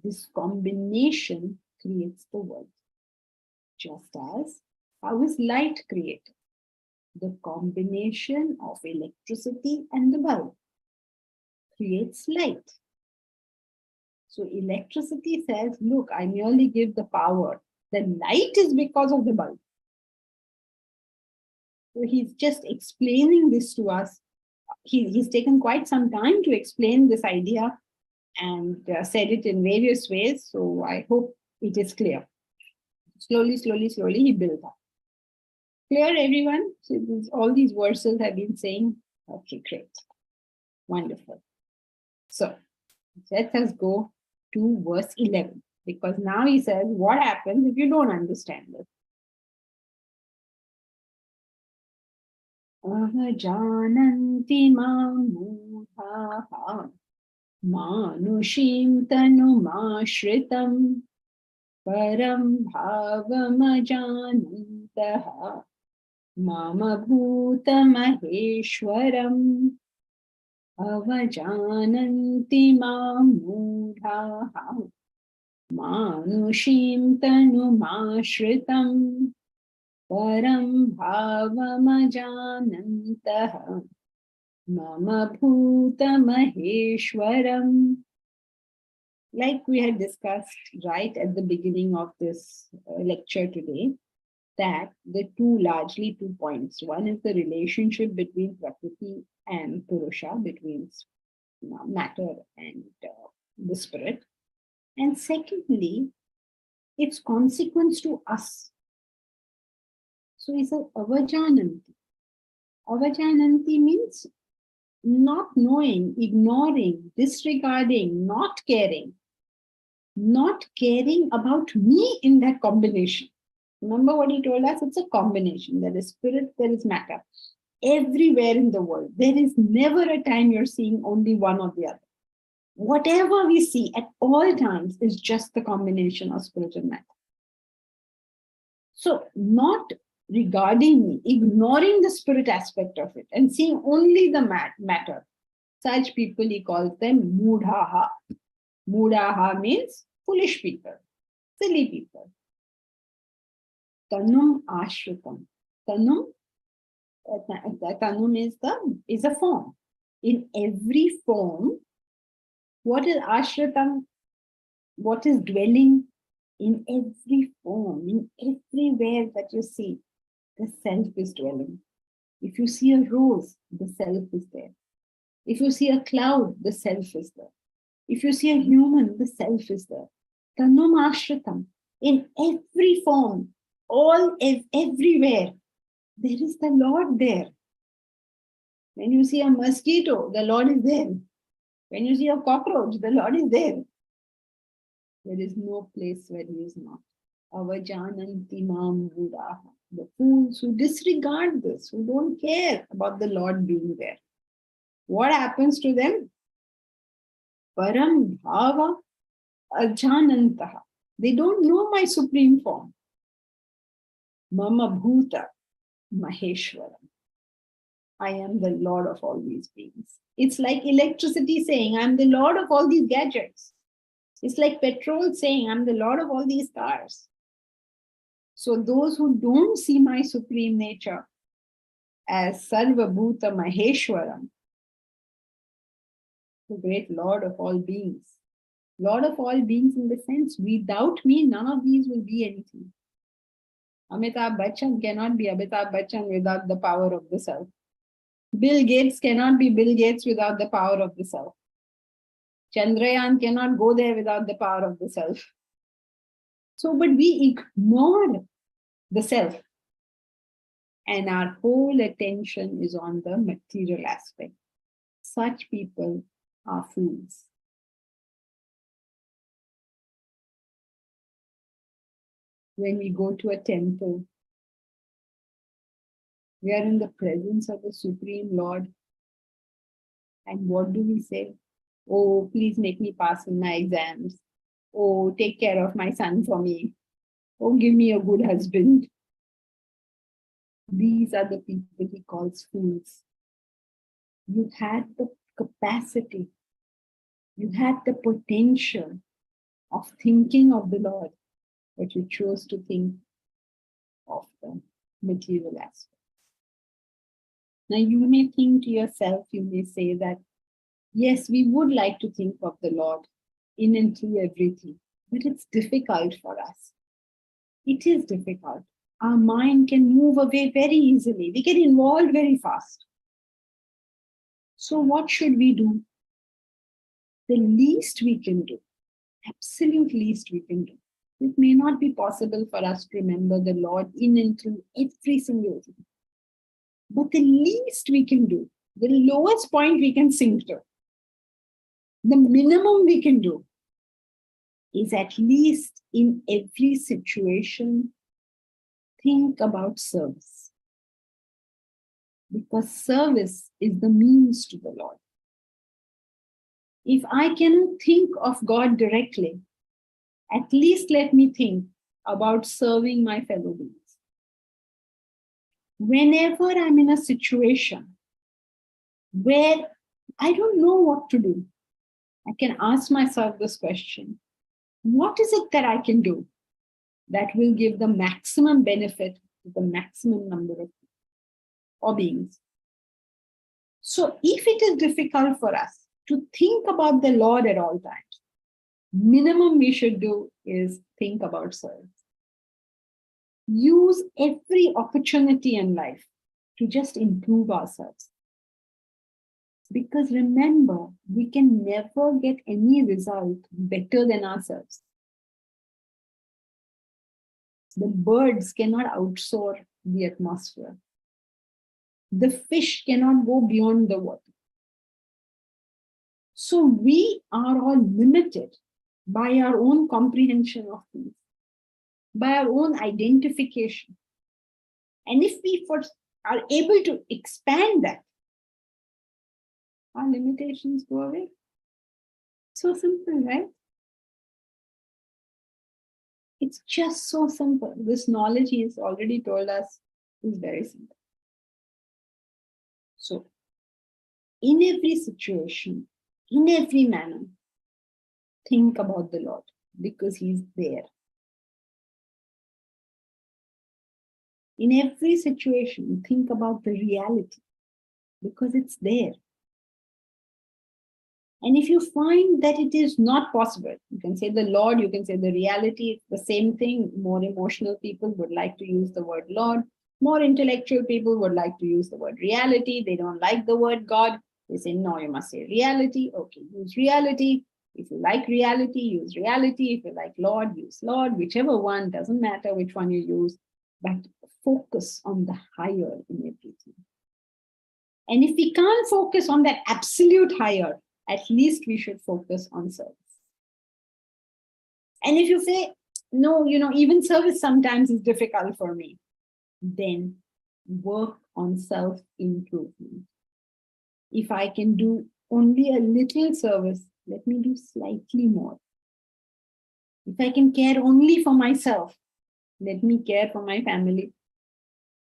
This combination creates the world. Just as how is light created? The combination of electricity and the bulb creates light. So electricity says, look, I merely give the power. The light is because of the bulb. So he's just explaining this to us. He's taken quite some time to explain this idea and said it in various ways. So I hope it is clear. Slowly, slowly, slowly he built up. Clear, everyone? So all these verses have been saying, okay, great. Wonderful. So let us go to verse 11, because now he says, what happens if you don't understand this? avajananti mam mudhaha manushim tanumashritam param bhavamajanantaha mama bhutamaheshwaram avajananti mam mudhaha manushim tanumashritam param bhavamajanantaha mama bhutamaheshwaram. Like we had discussed right at the beginning of this lecture today, that the largely two points. One is the relationship between Prakriti and Purusha, between matter and the spirit. And secondly, its consequence to us. So it's a avajananti. Avajananti means not knowing, ignoring, disregarding, not caring about me in that combination. Remember what he told us? It's a combination. There is spirit, there is matter. Everywhere in the world, there is never a time you're seeing only one or the other. Whatever we see at all times is just the combination of spirit and matter. So not regarding me, ignoring the spirit aspect of it and seeing only the matter. Such people, he calls them mudhaha. Mudhaha means foolish people, silly people. Tanum ashritam. Tanum is a form. In every form, what is ashritam? What is dwelling? In every form, in everywhere that you see, the self is dwelling. If you see a rose, the self is there. If you see a cloud, the self is there. If you see a human, the self is there. Tanum ashritam. In every form, everywhere, there is the Lord there. When you see a mosquito, the Lord is there. When you see a cockroach, the Lord is there. There is no place where he is not. Avajananti mam mudhaha. The fools who disregard this, who don't care about the Lord being there. What happens to them? Param bhava ajanantaha. They don't know my supreme form. Mama bhuta maheshwaram. I am the Lord of all these beings. It's like electricity saying, I'm the Lord of all these gadgets. It's like petrol saying, I'm the Lord of all these cars. So those who don't see my supreme nature as Sarva Bhuta Maheshwaram, the great Lord of all beings. Lord of all beings in the sense, without me, none of these will be anything. Amitabh Bachchan cannot be Amitabh Bachchan without the power of the self. Bill Gates cannot be Bill Gates without the power of the self. Chandrayaan cannot go there without the power of the self. So, but we ignore the self. And our whole attention is on the material aspect. Such people are fools. When we go to a temple, we are in the presence of the Supreme Lord. And what do we say? Oh, please make me pass in my exams. Oh, take care of my son for me. Oh, give me a good husband. These are the people he calls fools. You had the capacity, you had the potential of thinking of the Lord, but you chose to think of the material aspect. Now you may think to yourself, you may say that, yes, we would like to think of the Lord in and through everything, but it's difficult for us. It is difficult. Our mind can move away very easily. We get involved very fast. So what should we do? The least we can do, absolute least we can do. It may not be possible for us to remember the Lord in and through every single thing. But the least we can do, the lowest point we can sink to, the minimum we can do is at least in every situation, think about service. because service is the means to the Lord. If I cannot think of God directly, at least let me think about serving my fellow beings. Whenever I'm in a situation where I don't know what to do, I can ask myself this question: what is it that I can do that will give the maximum benefit to the maximum number of people or beings? So if it is difficult for us to think about the Lord at all times, minimum we should do is think about service. Use every opportunity in life to just improve ourselves. Because remember, we can never get any result better than ourselves. The birds cannot outsoar the atmosphere. The fish cannot go beyond the water. So we are all limited by our own comprehension of things, by our own identification. And if we are able to expand that, our limitations go away. So simple, right? It's just so simple. This knowledge he has already told us is very simple. So, in every situation, in every manner, think about the Lord because he's there. In every situation, think about the reality because it's there. And if you find that it is not possible, you can say the Lord, you can say the reality, it's the same thing. More emotional people would like to use the word Lord. More intellectual people would like to use the word reality. They don't like the word God. They say, no, you must say reality. Okay, use reality. If you like reality, use reality. If you like Lord, use Lord. Whichever one, doesn't matter which one you use, but focus on the higher in everything. And if we can't focus on that absolute higher, at least we should focus on service. And if you say, no, even service sometimes is difficult for me, then work on self-improvement. If I can do only a little service, let me do slightly more. If I can care only for myself, let me care for my family.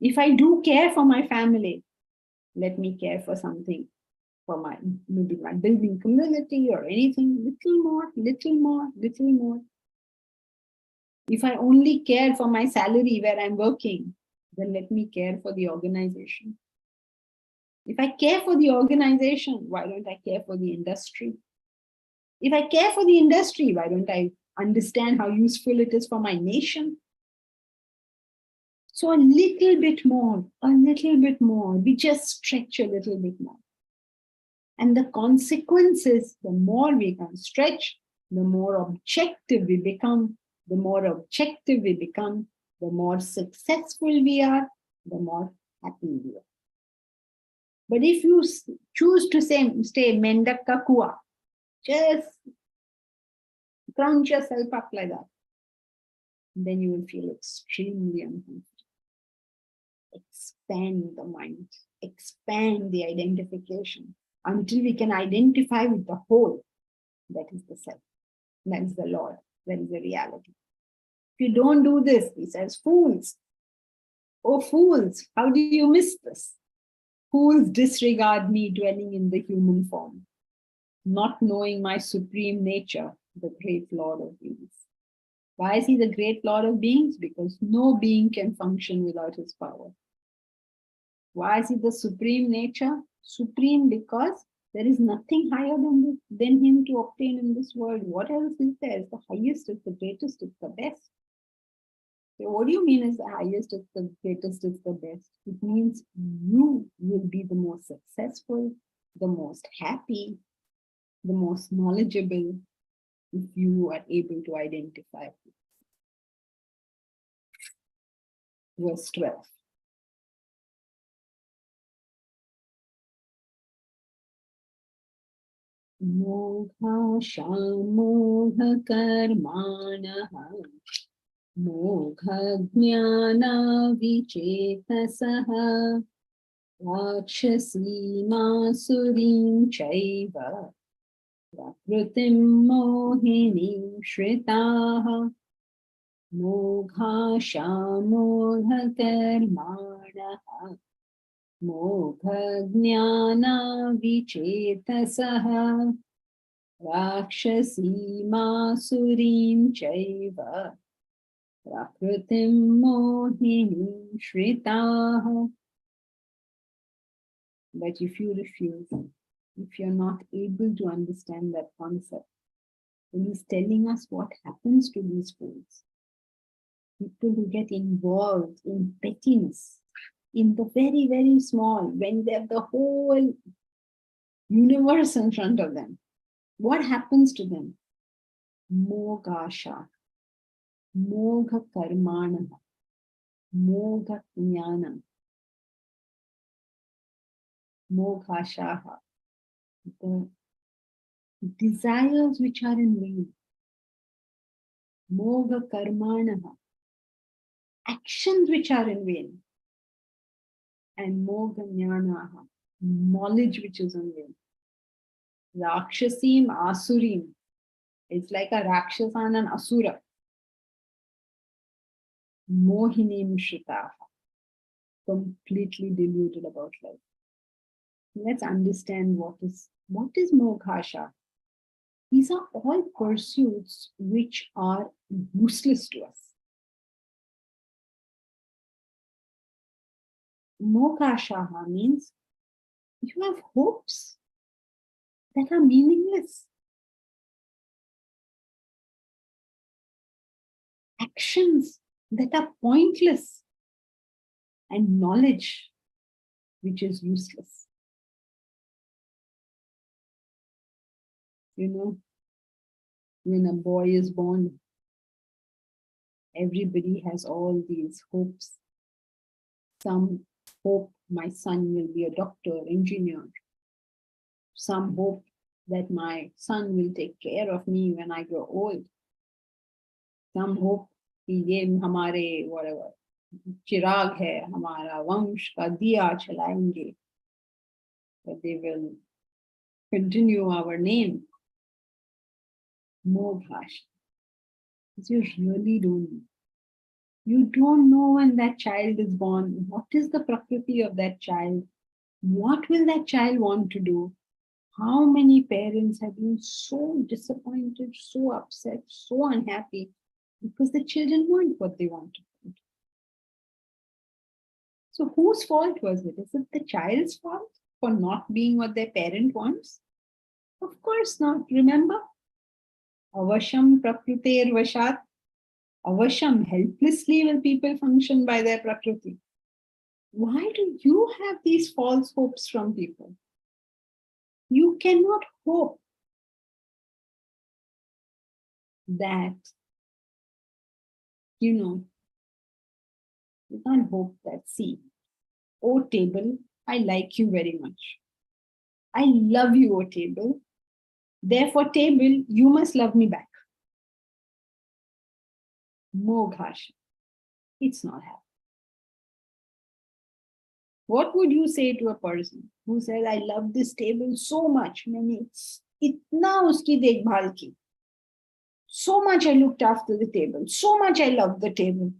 If I do care for my family, let me care for something, for maybe my building community or anything, little more, little more, little more. If I only care for my salary where I'm working, then let me care for the organization. If I care for the organization, why don't I care for the industry? If I care for the industry, why don't I understand how useful it is for my nation? So a little bit more, we just stretch a little bit more. And the consequences, the more we can stretch, the more objective we become, the more successful we are, the more happy we are. But if you choose to stay mendaka kua, just crunch yourself up like that, then you will feel extremely uncomfortable. Expand the mind, expand the identification until we can identify with the whole. That is the self, that is the Lord, that is the reality. If you don't do this, he says, fools. Oh, fools, how do you miss this? Fools disregard me dwelling in the human form, not knowing my supreme nature, the great Lord of beings. Why is he the great Lord of beings? Because no being can function without his power. Why is he the supreme nature? Supreme because there is nothing higher than him to obtain in this world. What else is there? It's the highest, it's the greatest, it's the best. So what do you mean is the highest, it's the greatest, it's the best? It means you will be the most successful, the most happy, the most knowledgeable if you are able to identify. Verse 12. Mogha shamogha karmanaha mogha jnana vichetasaha Rakshasīmāsūrīṃ chaiva prakritim mohinīṃ shritāha moghāśāmoghakirmāṇah moghajñānāvichetasah Rakshasīmāsūrīṃ chaiva prakritim mohinīṃ shritāha. But if you refuse, if you're not able to understand that concept, then he's telling us what happens to these fools. People who get involved in pettiness, in the very, very small, when they have the whole universe in front of them. What happens to them? Mogasha, Mogha Karmana, Mogha Jnana, Moghashaha, the desires which are in vain. Mogha Karmanaha, actions which are in vain. And Mogha Jnanaha, knowledge which is in vain. Rakshasim Asurim. It's like a Rakshasa and an Asura. Mohinim Shritaha. Completely deluded about life. Let's understand what is Moghasha. These are all pursuits which are useless to us. Moghashaha means you have hopes that are meaningless. Actions that are pointless. And knowledge which is useless. You know, when a boy is born, everybody has all these hopes. Some hope my son will be a doctor, engineer. Some hope that my son will take care of me when I grow old. Some hope कि ये हमारे whatever चिराग है, हमारा वंश का दिया चलाएंगे, that they will continue our name. Moghasha. You really don't know. You don't know when that child is born. What is the prakriti of that child? What will that child want to do? How many parents have been so disappointed, so upset, so unhappy because the children want what they wanted. So whose fault was it? Is it the child's fault for not being what their parent wants? Of course not. Remember? Avasham prakriter vashat. Avasham, helplessly will people function by their prakriti. Why do you have these false hopes from people? You cannot hope that, you can't hope that, see, oh table, I like you very much. I love you, oh table. Therefore, table, you must love me back. Moghasha. It's not happening. What would you say to a person who says, I love this table so much, itna uski dekhbhal ki. So much I looked after the table, so much I loved the table.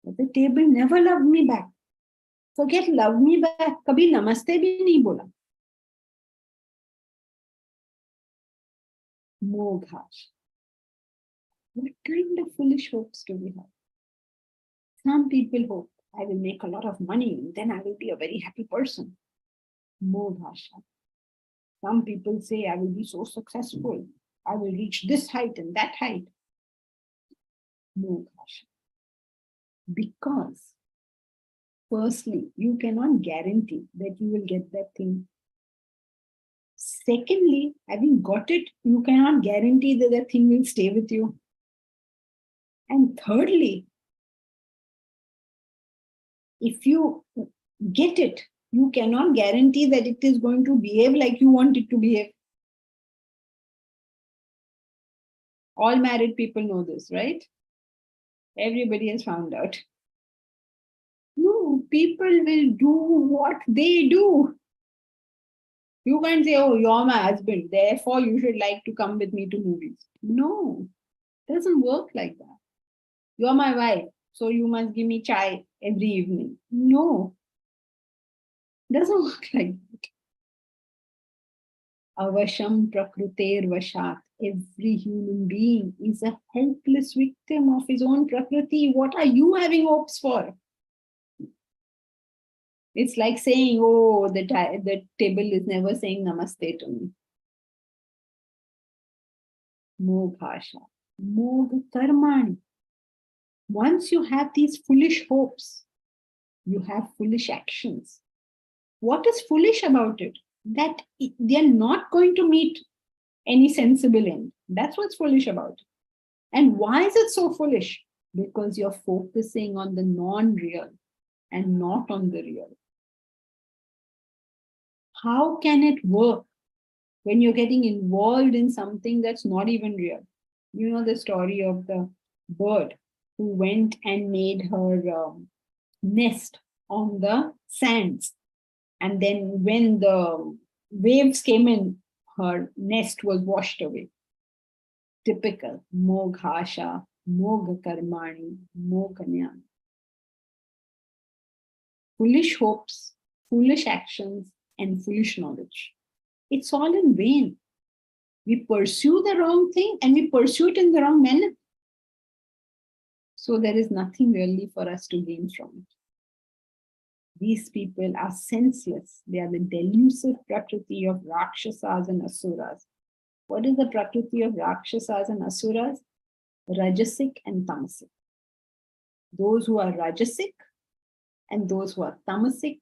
But the table never loved me back. Forget love me back, kabhi namaste bhi nahi bola. Moghasha. What kind of foolish hopes do we have? Some people hope, I will make a lot of money and then I will be a very happy person. Moghasha. Some people say, I will be so successful. I will reach this height and that height. Moghasha. Because, firstly, you cannot guarantee that you will get that thing. Secondly, having got it, you cannot guarantee that that thing will stay with you. And thirdly, if you get it, you cannot guarantee that it is going to behave like you want it to behave. All married people know this, right? Everybody has found out. No, people will do what they do. You can't say, oh, you're my husband, therefore you should like to come with me to movies. No, it doesn't work like that. You're my wife, so you must give me chai every evening. No, it doesn't work like that. Avasham prakruter vashat. Every human being is a helpless victim of his own prakriti. What are you having hopes for? It's like saying, oh, the table is never saying namaste to me. Moghasha, mogha karmani. Once you have these foolish hopes, you have foolish actions. What is foolish about it? That they're not going to meet any sensible end. That's what's foolish about it. And why is it so foolish? Because you're focusing on the non-real and not on the real. How can it work when you're getting involved in something that's not even real? You know the story of the bird who went and made her nest on the sands. And then when the waves came in, her nest was washed away. Typical. Moghasha, mogha karmani, moghanyana. Foolish hopes, foolish actions, and foolish knowledge. It's all in vain. We pursue the wrong thing and we pursue it in the wrong manner. So there is nothing really for us to gain from it. These people are senseless. They are the delusive prakriti of Rakshasas and Asuras. What is the prakriti of Rakshasas and Asuras? Rajasic and Tamasic. Those who are Rajasic and those who are Tamasic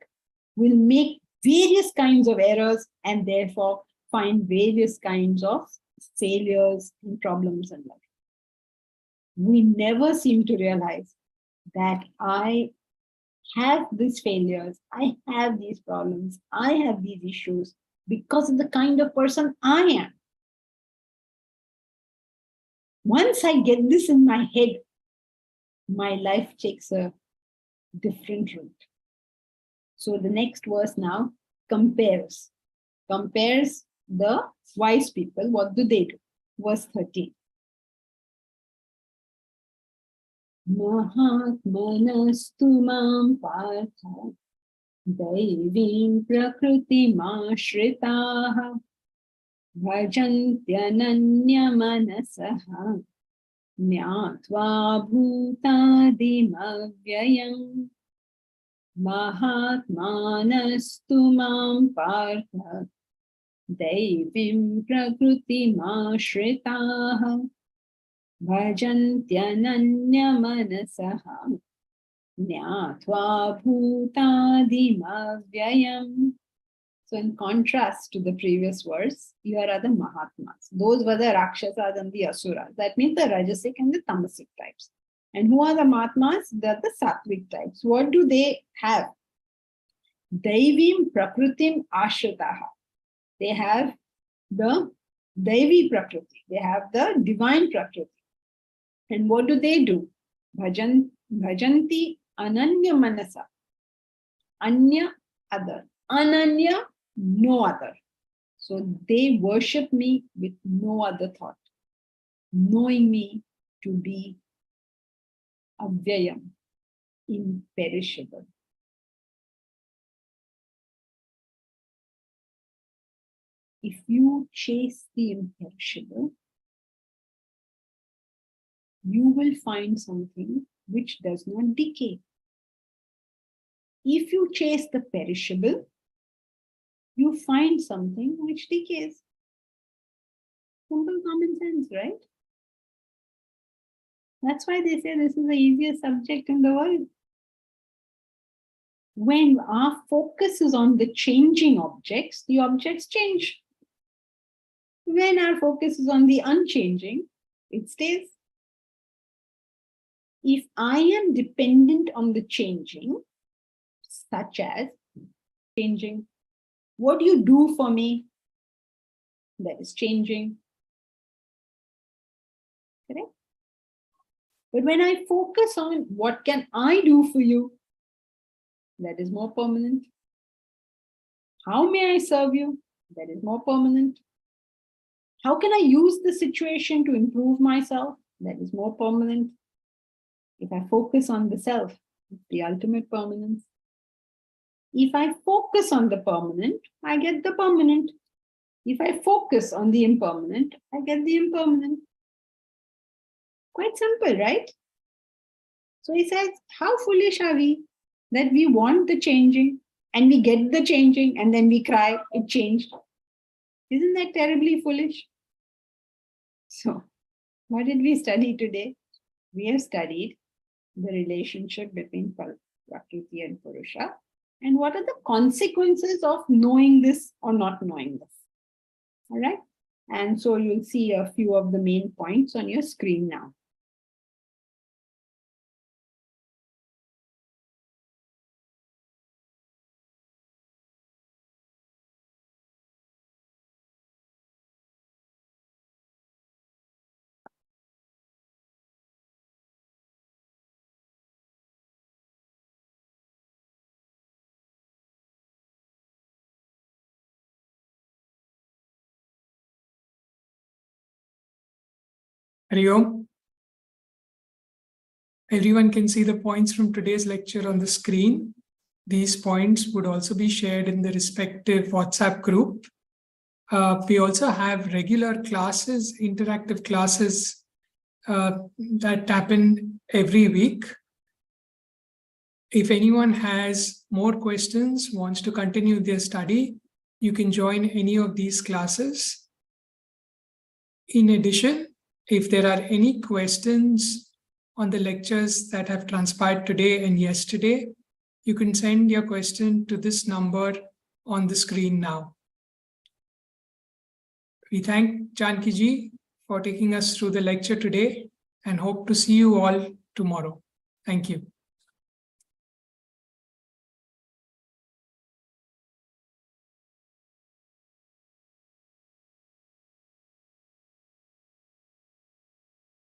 will make various kinds of errors and therefore find various kinds of failures and problems in life. We never seem to realize that I have these failures, I have these problems, I have these issues because of the kind of person I am. Once I get this in my head, my life takes a different route. So the next verse now compares the wise people. What do they do? Verse 13. Mahatmanastu mam partha daivim prakritimāśritaः bhajantyanañamanasaha nyātvā bhūtādimavyayam. Mahatmanastu mam partha daivim prakritimāśritaः bhajantyanañamanasaha nyātvā bhūtādimavyayam. So in contrast to the previous verse, here are the Mahatmas. Those were the Rakshasas and the Asuras. That means the Rajasic and the Tamasic types. And who are the Mahatmas? They're the Sattvic types. What do they have? Daivim prakritim ashritaha. They have the Daivi prakriti. They have the divine prakriti. And what do? Bhajanti ananya manasa. Anya, other. Ananya, no other. So they worship me with no other thought, knowing me to be avyayam, imperishable. If you chase the imperishable, you will find something which does not decay. If you chase the perishable, you find something which decays. Simple common sense, right? That's why they say this is the easiest subject in the world. When our focus is on the changing objects, the objects change. When our focus is on the unchanging, it stays. If I am dependent on the changing, such as changing, what do you do for me? That is changing. Correct? But when I focus on what can I do for you, That is more permanent. How may I serve you? That is more permanent. How can I use the situation to improve myself? That is more permanent. If I focus on the self, it's the ultimate permanence. If I focus on the permanent, I get the permanent. If I focus on the impermanent, I get the impermanent. Quite simple, right? So he says, how foolish are we that we want the changing and we get the changing and then we cry, it changed. Isn't that terribly foolish? So, what did we study today? We have studied the relationship between Prakriti and Purusha, and what are the consequences of knowing this or not knowing this. All right? And so you'll see a few of the main points on your screen now. Hari Om. Everyone can see the points from today's lecture on the screen. These points would also be shared in the respective WhatsApp group. We also have regular classes, interactive classes that happen every week. If anyone has more questions, wants to continue their study, you can join any of these classes. In addition, if there are any questions on the lectures that have transpired today and yesterday, you can send your question to this number on the screen now. We thank Janki ji for taking us through the lecture today and hope to see you all tomorrow. Thank you.